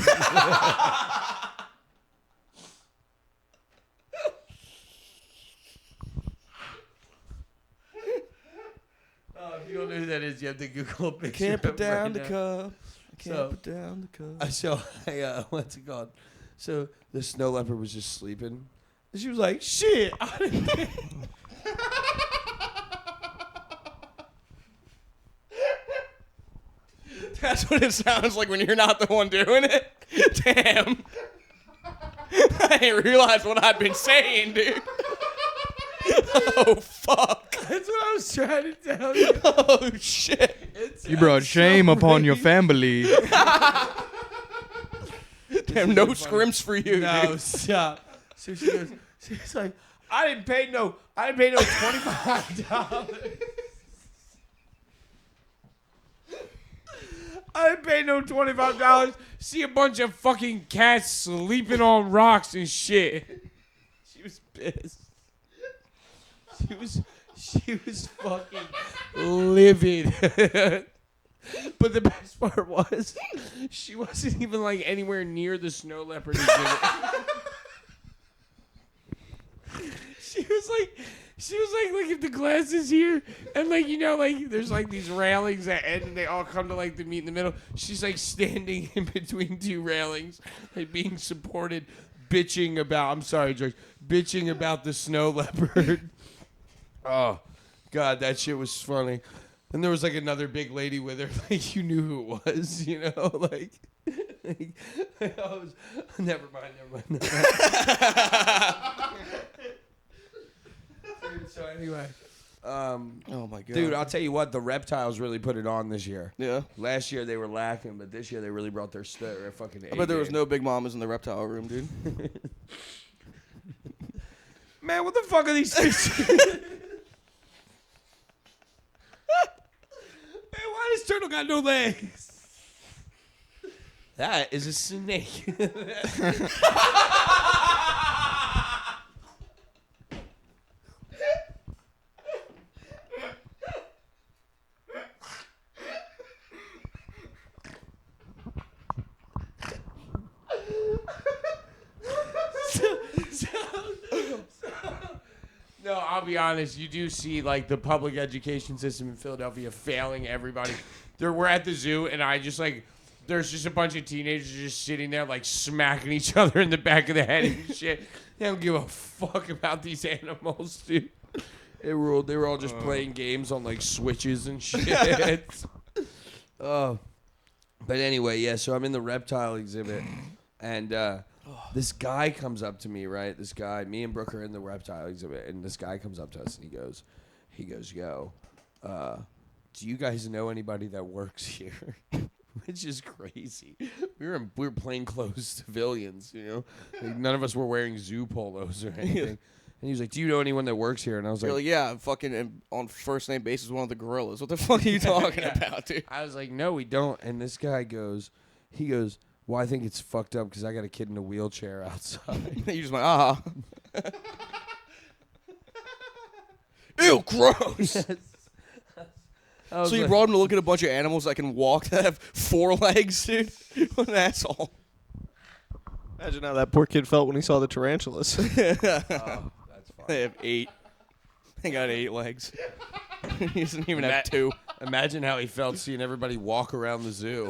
If you don't know who that is, you have to Google a picture. Can't put of down right the now. cup. Can't So- put down the cup. So I what's it called? So the snow leopard was just sleeping. And she was like, "Shit." That's what it sounds like when you're not the one doing it. Damn. I didn't realize what I'd been saying, dude. Oh, fuck. That's what I was trying to tell you. Oh, shit. You brought shame upon your family. Damn, no scrims for you, No, dude. stop. So she goes, she's like, I didn't pay no $25. I didn't pay no $25. See a bunch of fucking cats sleeping on rocks and shit. She was pissed. She was fucking livid. But the best part was, she wasn't even like anywhere near the snow leopard exhibit. She was like, look at the glasses here, and like, you know, like there's like these railings that end and they all come to like the meet in the middle. She's like standing in between two railings, like being supported, bitching about. I'm sorry, George, bitching about the snow leopard. Oh, God, that shit was funny. And there was like another big lady with her, like you knew who it was, you know, like I was, never mind. Dude, so anyway, Oh, my God. dude, I'll tell you what, the reptiles really put it on this year. Yeah. Last year they were lacking, but this year they really brought their fucking. I bet there was no big mamas in the reptile room, dude. Man, what the fuck are these fish? Man, why this turtle got no legs? That is a snake. No, I'll be honest. You do see like the public education system in Philadelphia failing everybody. We're at the zoo, and I just like there's just a bunch of teenagers just sitting there like smacking each other in the back of the head and shit. They don't give a fuck about these animals, dude. They ruled. They were all just playing games on like switches and shit. Oh, But anyway, yeah. So I'm in the reptile exhibit, and this guy comes up to me. Right, this guy. Me and Brooke are in the reptile exhibit, and this guy comes up to us, and he goes, "Yo, do you guys know anybody that works here?" Which is crazy. We were plainclothes civilians, you know. Like, none of us were wearing zoo polos or anything. And he was like, "Do you know anyone that works here?" And I was You're like, "Yeah, I'm fucking on first name basis one of the gorillas. What the fuck are you talking about, dude?" I was like, "No, we don't." And this guy goes, "Well, I think it's fucked up because I got a kid in a wheelchair outside." You just went, Ew, gross. So you brought him to look at a bunch of animals that can walk that have 4 legs, dude? What an asshole. Imagine how that poor kid felt when he saw the tarantulas. That's fine. They have 8. They got 8 legs. He doesn't even have 2. Imagine how he felt seeing everybody walk around the zoo.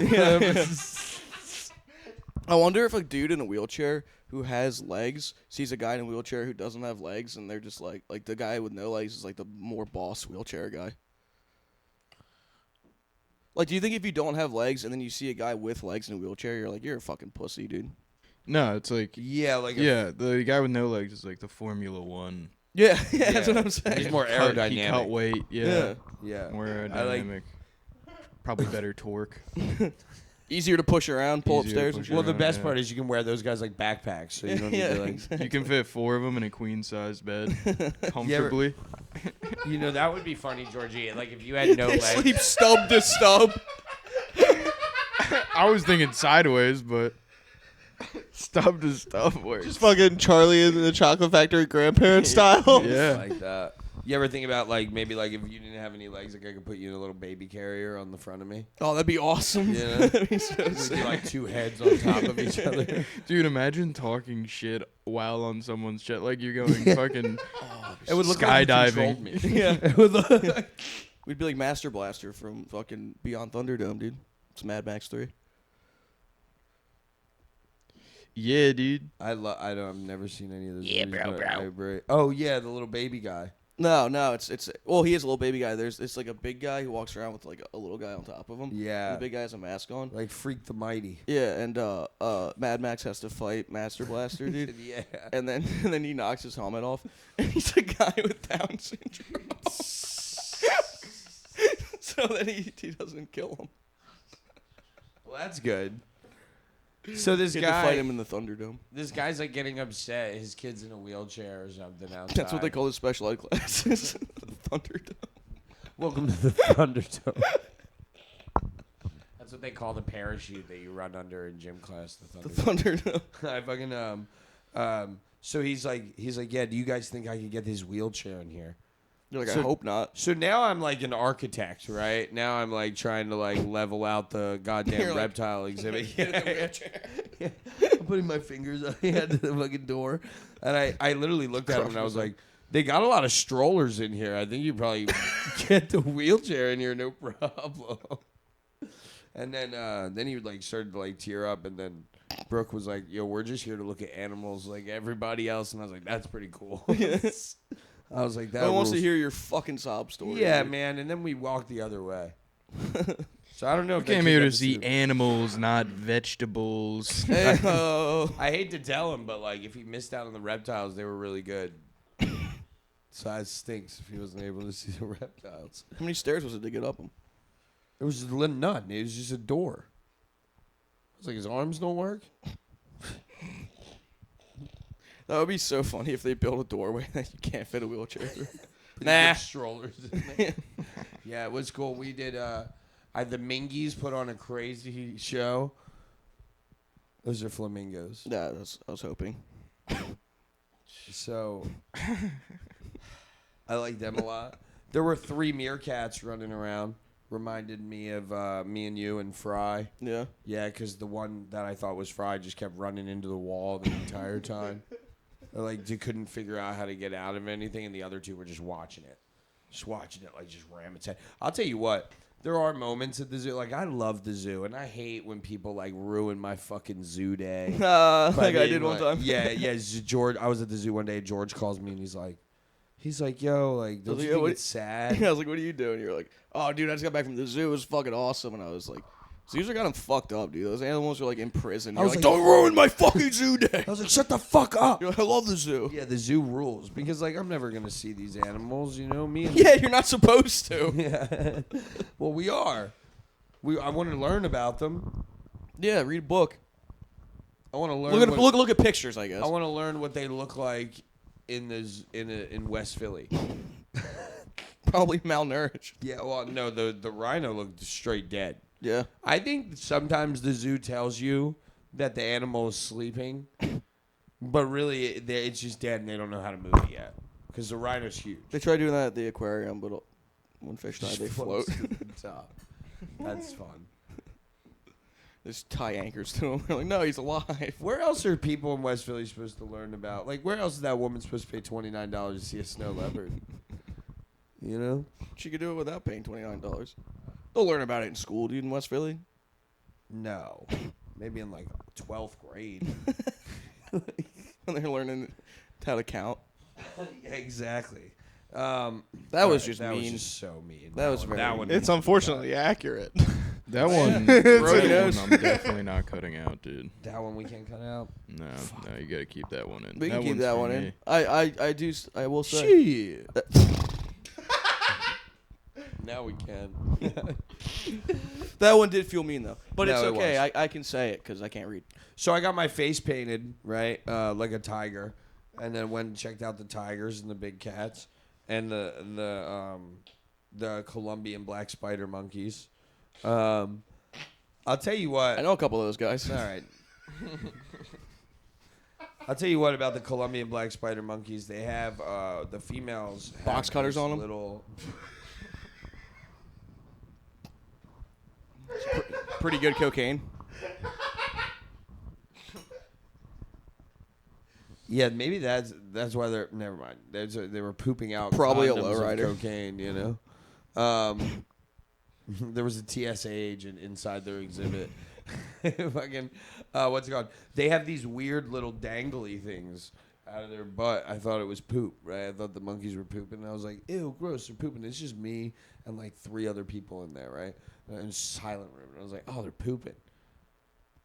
I wonder if a dude in a wheelchair who has legs sees a guy in a wheelchair who doesn't have legs, and they're just like the guy with no legs is like the more boss wheelchair guy. Like, do you think if you don't have legs and then you see a guy with legs in a wheelchair, you're like, you're a fucking pussy, dude? No, it's like Yeah, like the guy with no legs is like the Formula One. Yeah, that's what I'm saying. he's more He aerodynamic. cut weight. Yeah. Yeah. More I like- aerodynamic. Probably better torque. Easier to push around, pull Easier to upstairs and push shit. Well, the around, best yeah. part is you can wear those guys like backpacks, so you don't need to like. exactly. You can fit 4 of them in a queen-sized bed comfortably. You know that would be funny, Georgie. Like if you had no They legs. sleep stub to stub. I was thinking sideways, but stub to stub works. Just fucking Charlie in the Chocolate Factory grandparent style. Yeah. Like that. You ever think about like maybe like if you didn't have any legs, like I could put you in a little baby carrier on the front of me? Oh, that'd be awesome. You know? That'd be so We'd sick. be like 2 heads on top of each other. Dude, imagine talking shit while on someone's chest. Like you're going fucking It would look like you controlled skydiving. me. Yeah. It would look. We'd be like Master Blaster from fucking Beyond Thunderdome, dude. It's Mad Max 3. Yeah, dude. I've never seen any of those. Yeah, movies, bro, but bro. I agree. Oh yeah, the little baby guy. No, it's well, he is a little baby guy. It's like a big guy who walks around with like a little guy on top of him. Yeah. The big guy has a mask on. Like Freak the Mighty. Yeah, and Mad Max has to fight Master Blaster, dude. Yeah. And then he knocks his helmet off, and he's a guy with Down syndrome. So that he doesn't kill him. Well, that's good. So this He had to guy, fight him in the Thunderdome. this guy's like getting upset. His kid's in a wheelchair or something outside. That's what they call his special ed classes. The Thunderdome. Welcome to the Thunderdome. That's what they call the parachute that you run under in gym class. The The Thunderdome. Thunderdome. I fucking So he's like, yeah. Do you guys think I could get his wheelchair in here? You're like, So- I hope not. So now I'm like an architect, right? Now I'm like trying to like level out the goddamn You're like- reptile exhibit. Get in the wheelchair. Yeah. I'm putting my fingers on the end of the fucking door. And I literally looked at him and I was like, they got a lot of strollers in here. I think you probably get the wheelchair in here, no problem. And then he like started to like tear up, and then Brooke was like, yo, we're just here to look at animals like everybody else. And I was like, that's pretty cool. I was like, that No one wants to rules. hear your fucking sob story. Yeah, dude. man. And then we walked the other way. So I don't know You if they came kicked here to up the see soup. animals, not vegetables. Hey, oh. I hate to tell him, but like if he missed out on the reptiles, they were really good. So that stinks if he wasn't able to see the reptiles. How many stairs was it to get up them? It was just none. It was just a door. I was like, his arms don't work. That would be so funny if they built a doorway that you can't fit a wheelchair through. Nah, strollers. Yeah, it was cool. We did. The Mingies put on a crazy show. Those are flamingos. Yeah, I was hoping. So I like them a lot. There were 3 meerkats running around. Reminded me of me and you and Fry. Yeah. Yeah, because the one that I thought was Fry just kept running into the wall the entire time. Like, they couldn't figure out how to get out of anything, and the other 2 were just watching it. Like, just ram its head. I'll tell you what. There are moments at the zoo. Like, I love the zoo, and I hate when people, like, ruin my fucking zoo day. Like I being did one like- time. Yeah. George, I was at the zoo one day. George calls me, and he's like, yo, like, don't was you like, think "What- it's sad? I was like, what are you doing? You're like, oh, dude, I just got back from the zoo. It was fucking awesome. And I was like, Zoos are kind of fucked up, dude. Those animals are like in prison. I You're was like, like- don't ruin my fucking zoo day. I was like, shut the fuck up. You're like, I love the zoo. Yeah, the zoo rules because like I'm never gonna see these animals. You know me. And Yeah, you're not supposed to. Yeah. Well, we are. I want to learn about them. Yeah, read a book. I want to learn. Look at pictures, I guess. I want to learn what they look like in West Philly. Probably malnourished. Yeah. Well, no, the rhino looked straight dead. Yeah. I think sometimes the zoo tells you that the animal is sleeping, but really it's just dead and they don't know how to move it yet because the rhino's huge. They try doing that at the aquarium, but when fish die, they float. To the top. That's fun. They just tie anchors to him. They're like, no, he's alive. Where else are people in West Philly supposed to learn about? Like, where else is that woman supposed to pay $29 to see a snow leopard? You know? She could do it without paying $29. They'll learn about it in school, dude, in West Philly. No. Maybe in like 12th grade. When they're learning how to count. Yeah, exactly. That was just that mean. was just so mean. That was very that one. It's unfortunately accurate. That one, Brody that knows. one I'm definitely not cutting out, dude. That one we can't cut out. No, you gotta keep that one in. We can keep one's that for one me. in. I will say. Shit. Now we can. That one did feel mean, though. But it's No, it okay. was. I can say it because I can't read. So I got my face painted, right, like a tiger, and then went and checked out the tigers and the big cats and the Colombian black spider monkeys. I'll tell you what. I know a couple of those guys. All right. I'll tell you what about the Colombian black spider monkeys. They have the females have Box cutters this on 'em? Little. Pretty good cocaine. Yeah, maybe that's why they're. Never mind. They were pooping out. Probably a condoms of lowrider. cocaine, you know. There was a TSA agent inside their exhibit. Fucking, what's it called? They have these weird little dangly things out of their butt. I thought it was poop, right? I thought the monkeys were pooping. And I was like, ew, gross, they're pooping. It's just me and like 3 other people in there, right? And it's a silent room. And I was like, oh, they're pooping.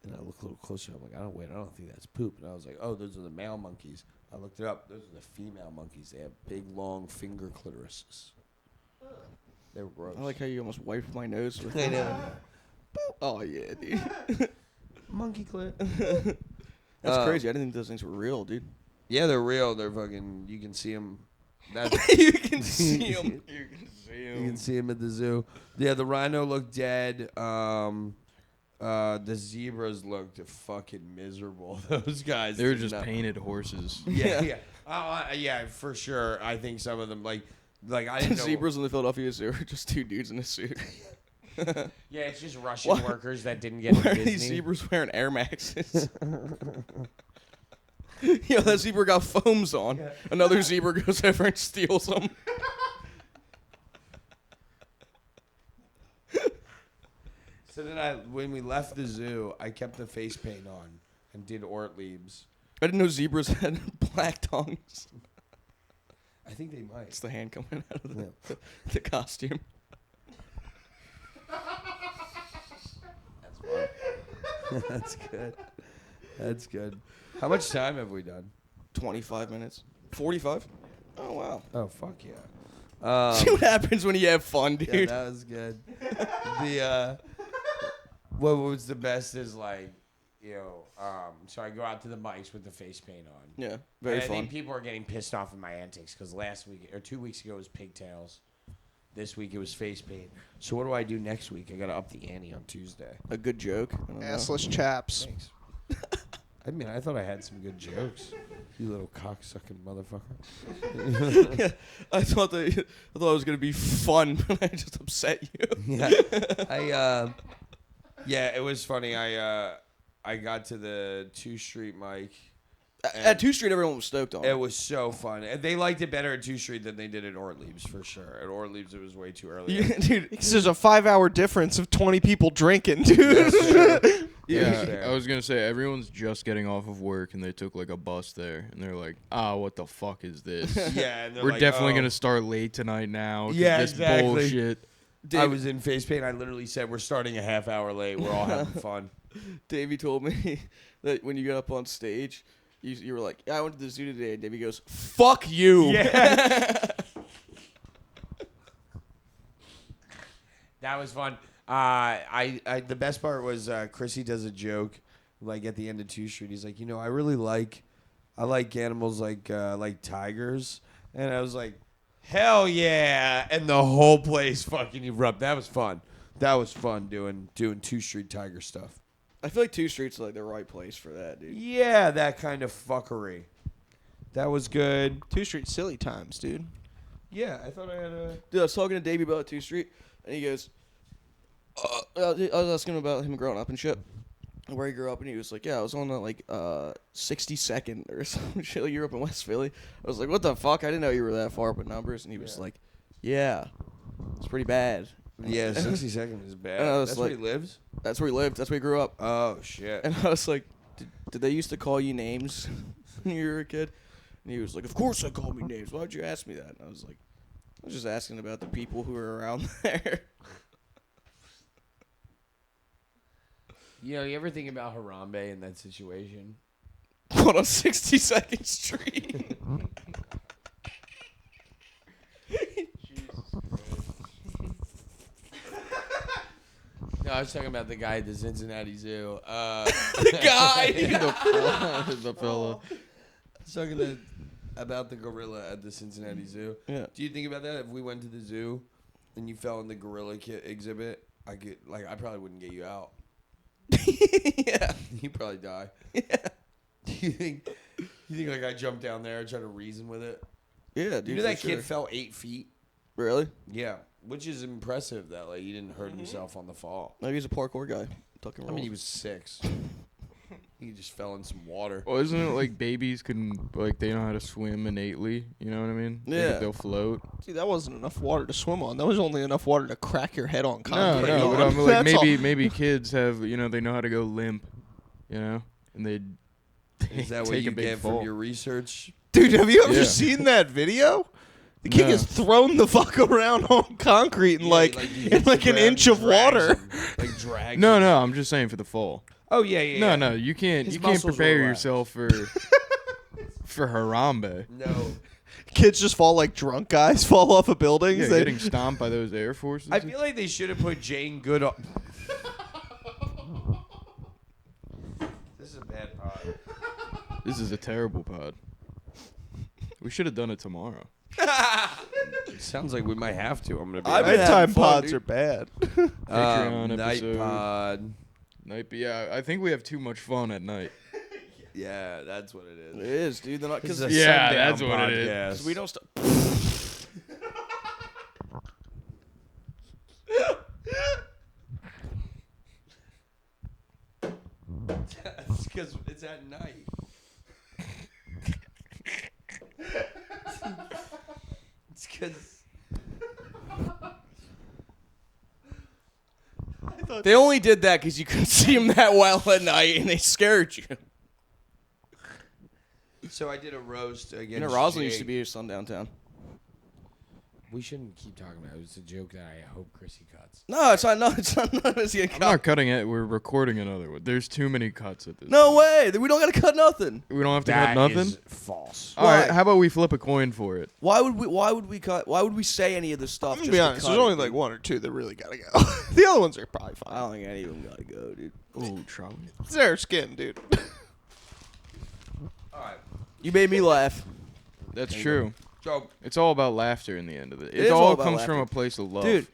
And I look a little closer. I'm like, I don't think that's poop. And I was like, oh, those are the male monkeys. I looked it up. Those are the female monkeys. They have big, long finger clitorises. They were gross. I like how you almost wiped my nose with I know. Oh, yeah, dude. Monkey clit. That's crazy. I didn't think those things were real, dude. Yeah, they're real. They're fucking. You can see them. You can see them. You can see You can see them at the zoo. Yeah, the rhino looked dead. The zebras looked fucking miserable. Those guys. They were did just not- painted horses. Yeah, yeah, for sure. I think some of them like I didn't know. Zebras in the Philadelphia Zoo are just 2 dudes in a suit. Yeah, it's just Russian Why- workers that didn't get Why to are Disney. these zebras wearing Air Maxes? Yo, that zebra got foams on. Yeah. Another zebra goes over and steals them. So then when we left the zoo, I kept the face paint on and did Ortlieb's. I didn't know zebras had black tongues. I think they might. It's the hand coming out of the costume. That's fun. That's good. That's good. How much time have we done? 25 minutes. 45? Oh, wow. Oh, fuck yeah. See what happens when you have fun, dude. Yeah, that was good. What was the best is like, so I go out to the mics with the face paint on. Yeah, very and I fun. think people are getting pissed off at my antics because last week or 2 weeks ago it was pigtails. This week it was face paint. So what do I do next week? I got to up the ante on Tuesday. A good joke. I don't know. Assless chaps. Thanks. I mean, I thought I had some good jokes. You little cocksucking motherfucker. Yeah, I thought it was gonna be fun, but I just upset you. Yeah, it was funny. I got to the 2 Street mic. At 2 Street, everyone was stoked on It it. was so fun. And they liked it better at 2 Street than they did at Ortlieb's, for sure. At Ortlieb's, it was way too early. Yeah, dude. This is a 5-hour difference of 20 people drinking, dude. Yeah, I was gonna say everyone's just getting off of work and they took like a bus there and they're like, what the fuck is this? Yeah, and they're We're like, definitely oh. gonna start late tonight now. 'cause Yeah, this exactly. bullshit. I was in face paint. I literally said, we're starting a half hour late. We're all having fun. Davey told me that when you got up on stage, you were like, yeah, I went to the zoo today. And Davey goes, fuck you. Yeah. That was fun. The best part was Chrissy does a joke, like at the end of 2 Street. He's like, I really like animals like tigers, and I was like, hell yeah! And the whole place fucking erupted. That was fun. That was fun doing 2 Street tiger stuff. I feel like 2 Street's like the right place for that, dude. Yeah, that kind of fuckery. That was good. 2 Street silly times, dude. Yeah, I thought I had a. Dude, I was talking to Davey about 2 Street, and he goes, I was asking him about him growing up and shit, where he grew up, and he was like, yeah, I was on like 62nd or some shit. You grew up in West Philly. I was like, what the fuck? I didn't know you were that far up with numbers. And he was like, yeah, it's pretty bad. Yeah, 62nd is bad. That's where he lives? That's where he lived. That's where he grew up. Oh, shit. And I was like, did they used to call you names when you were a kid? And he was like, of course they called me names. Why'd you ask me that? And I was like, I was just asking about the people who were around there. You ever think about Harambe in that situation? What, on 62nd Street? No, I was talking about the guy at the Cincinnati Zoo. The guy! The fella. I was talking about the gorilla at the Cincinnati Zoo. Yeah. Do you think about that? If we went to the zoo and you fell in the gorilla exhibit, I probably wouldn't get you out. Yeah. You'd probably die. Yeah. Do you think like I jumped down there and tried to reason with it? Yeah, dude. You know that kid fell 8 feet? Really? Yeah. Which is impressive that he didn't hurt himself on the fall. Maybe he's a parkour guy. I mean, he was 6. He just fell in some water. Well, isn't it like babies can, they know how to swim innately? You know what I mean? Yeah. They'll float. See, that wasn't enough water to swim on. That was only enough water to crack your head on concrete. No, but I'm like, That's all. maybe kids have, they know how to go limp, and they Is that what take you a big get fall. from your research? Dude, have you ever Yeah. seen that video? The kid No. gets thrown the fuck around on concrete in in an inch of water. Drags No, him. I'm just saying for the fall. Oh, yeah. No, you can't. His You can't muscles prepare will relax. yourself for Harambe. No. Kids just fall like drunk guys fall off of buildings. Yeah, They- getting stomped by those Air Forces. I feel like they should have put Jane Good on. This is a bad pod. This is a terrible pod. We should have done it tomorrow. It sounds like we might have to. I'm gonna be. I've been honest. having Nighttime fun, pods dude. are bad. Patreon Night episode. pod. Yeah, I think we have too much fun at night. Yeah, that's what it is. It is, dude. This Because is a Yeah, sundown that's what it is. podcast. we don't stop. That's because it's at night. It's because They only did that because you couldn't see him that well at night, and they scared you. so I did a roast against. You know, Roslyn used to Jake. be your son downtown. We shouldn't keep talking about it. It was a joke that I hope Chrissy cuts. No, it's not. No, it's not. It's gonna I'm cut. not cutting it. We're recording another one. There's too many cuts at this. No way. We don't gotta cut nothing. We don't have to That cut nothing. is false. All right. Why? How about we flip a coin for it? Why would we cut? Why would we say any of this stuff? I'm just gonna be to honest. cut There's it, only dude? like 1 or 2 that really gotta go. The other ones are probably I fine. don't think any of them gotta go, dude. Oh, Charlie. It's their skin, dude. All right. You made me laugh. That's true. So It's all about laughter in the end of it. is It all all about comes from laughter. a place of love.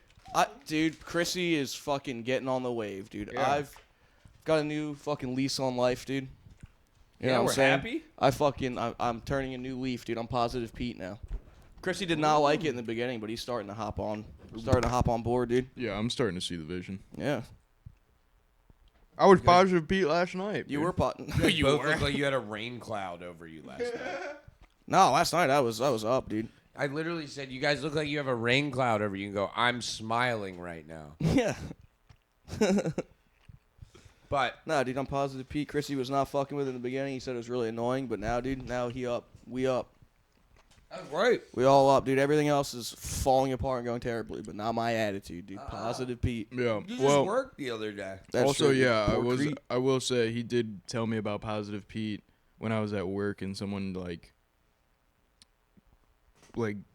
Dude, Chrissy is fucking getting on the wave, dude. Yeah. I've got a new fucking lease on life, dude. You Yeah, know what we're I'm saying? happy. I'm turning a new leaf, dude. I'm positive Pete now. Chrissy did not like it in the beginning, but he's starting to hop on board, dude. Yeah, I'm starting to see the vision. Yeah. I was positive Pete last night. You dude. were you both looked like you had a rain cloud over you last night. No, last night I was up, dude. I literally said, "You guys look like you have a rain cloud over you." And go, "I'm smiling right now." Yeah. But No, dude, I'm positive Pete. Chrissy was not fucking with it in the beginning. He said it was really annoying, but now, dude, we up. That's great. We all up, dude. Everything else is falling apart and going terribly, but not my attitude, dude. Positive Pete. Yeah. You just Well, worked the other day. That's also, true. yeah, Poor Crete. I will say he did tell me about Positive Pete when I was at work and someone like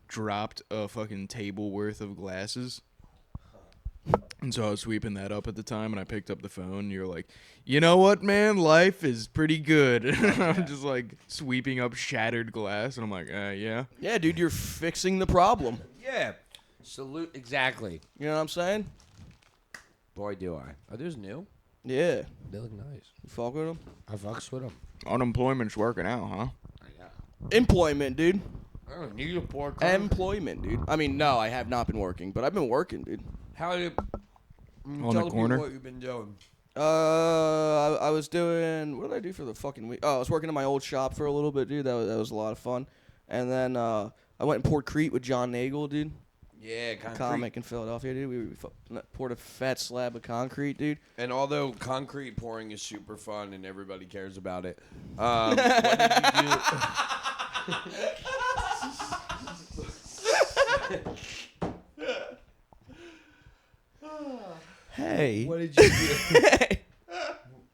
dropped a fucking table worth of glasses. And so I was sweeping that up at the time, and I picked up the phone, and you're like, you know what, man? Life is pretty good. And I'm just, like, sweeping up shattered glass, and I'm like, yeah. Yeah, dude, you're fixing the problem. Yeah. Salute. Exactly. You know what I'm saying? Boy, do I. Are those new? Yeah. They look nice. You fuck with them? I fucks with them. Unemployment's working out, huh? Employment, dude. I don't need a poor Employment, dude. I mean, no, I have not been working, but I've been working, dude. How do you... On the corner? What you've been doing. I was doing... What did I do for the fucking week? Oh, I was working in my old shop for a little bit, dude. That was a lot of fun. And then I went and poured Crete with John Nagel, dude. Yeah, concrete. Comic in Philadelphia, dude. We poured a fat slab of concrete, dude. And although concrete pouring is super fun and everybody cares about it, what did you do? Hey. What did you do?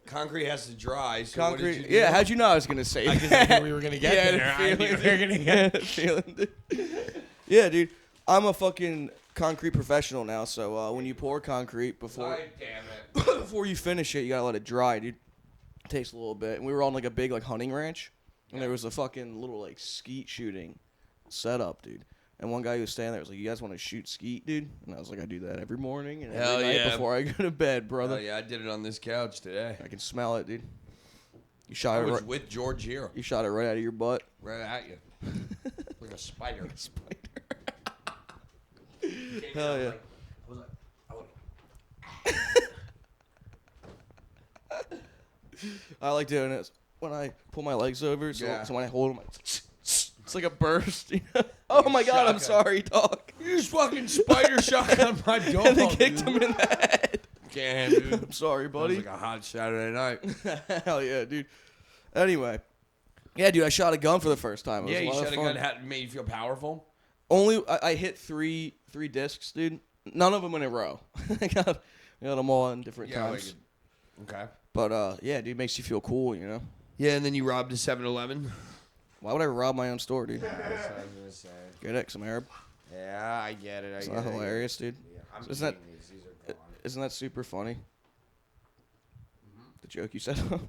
Concrete has to dry. So Concrete. What did you do? Yeah, how'd you know I was gonna say that? Because I knew we were gonna get Yeah, there. I knew we were gonna Yeah, get. feeling, dude. Yeah, dude. I'm a fucking concrete professional now. So when you pour concrete before God damn it. before you finish it, you gotta let it dry, dude. It takes a little bit. And we were on like a big like hunting ranch, and there was a fucking little like skeet shooting setup, dude. And one guy who was standing there was like, "You guys want to shoot skeet, dude?" And I was like, "I do that every morning and Hell every night yeah. before I go to bed, brother. Oh yeah, I did it on this couch today. I can smell it, dude. You I shot it was right. with George here, You shot it right out of your butt. right at you, like a spider. Hell yeah. I like doing it when I pull my legs over. So, Yeah. so when I hold them, it's like a burst. You know? Oh my god, I'm shotgun. sorry, dog. You just fucking spider shotgun my dog. And they kicked him in the head. Damn, dude. I'm sorry, It buddy. was like a hot Saturday night. Hell yeah, dude. Anyway, yeah, dude, I shot a gun for the first time. It Yeah, was you a lot shot of a fun. gun. Had made you feel powerful. Only I hit three discs, dude. None of them in a row. I got them all in different times. Okay. But yeah, dude, makes you feel cool, you know. Yeah, and then you robbed a 7-Eleven. Why would I rob my own store, dude? That's what I was gonna say. Get it, some Arab. Yeah, I get it. Isn't that hilarious, dude? Yeah, I'm Isn't that- seeing these. These are gone. Isn't that super funny? The joke you set up.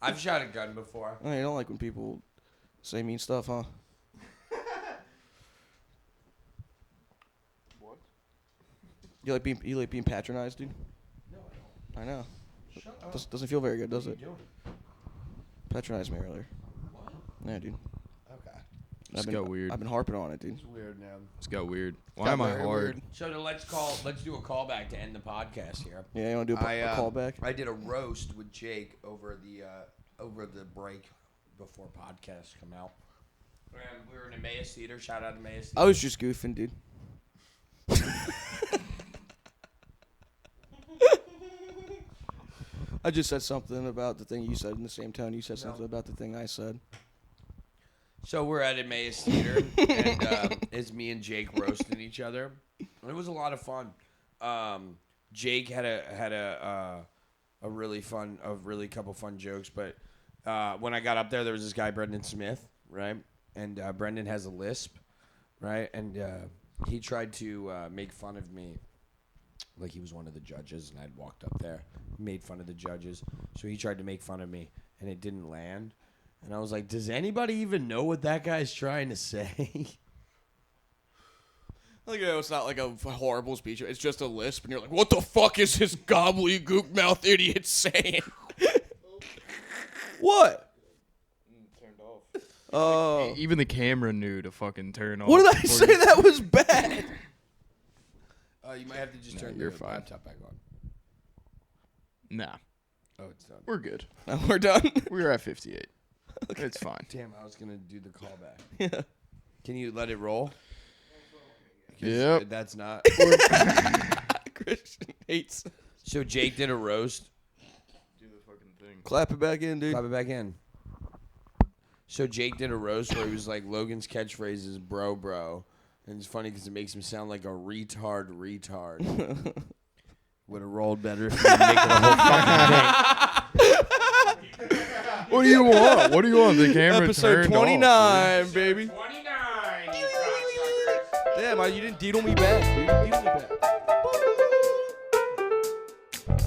I've shot a gun before. Oh, you don't like when people say mean stuff, huh? What? You like being patronized, dude? No, I I know. don't. Shut up. Doesn't feel very good, does What are it? you doing? Patronized me earlier. What? Yeah, dude. Okay. It's got weird. I've been harping on it, dude. It's weird now. It's got weird. Why Got am I very hard? weird. So then let's do a callback to end the podcast here. Yeah, you want to do a callback? I did a roast with Jake over the break before podcasts come out. And we were in Emmaus Theater. Shout out to Emmaus Theater. I was just goofing, dude. I just said something about the thing you said in the same tone you said something about the thing I said. So we're at Emmaus Theater, and it's me and Jake roasting each other. And it was a lot of fun. Jake had a really couple fun jokes, but when I got up there was this guy Brendan Smith, right? And Brendan has a lisp, right? And he tried to make fun of me, like he was one of the judges, and I'd walked up there, made fun of the judges. So he tried to make fun of me, and it didn't land. And I was like, does anybody even know what that guy's trying to say? Like, you know, it's not like a horrible speech. It's just a lisp, and you're like, what the fuck is this gobbledygook mouth idiot saying? What? Turned off. Oh. Even the camera knew to fucking turn off. What did I before say you- that was bad? You might have to just No, turn you're your fine. laptop back on. Nah, Oh, it's done. we're good. Now we're done. We're at 58. It's fine. Damn, I was going to do the callback. Yeah. Can you let it roll? 'Cause Yep. That's not. Christian hates. So Jake did a roast. Do the fucking thing. Clap it back in, dude. Clap it back in. So Jake did a roast where he was like, Logan's catchphrase is bro, bro. And it's funny because it makes him sound like a retard. Would have rolled better if you make it a whole fucking thing. What do you want? What do you want? The camera Episode turned 29, off, baby. 29. Damn, you didn't deedle me back, dude. Deedle me back.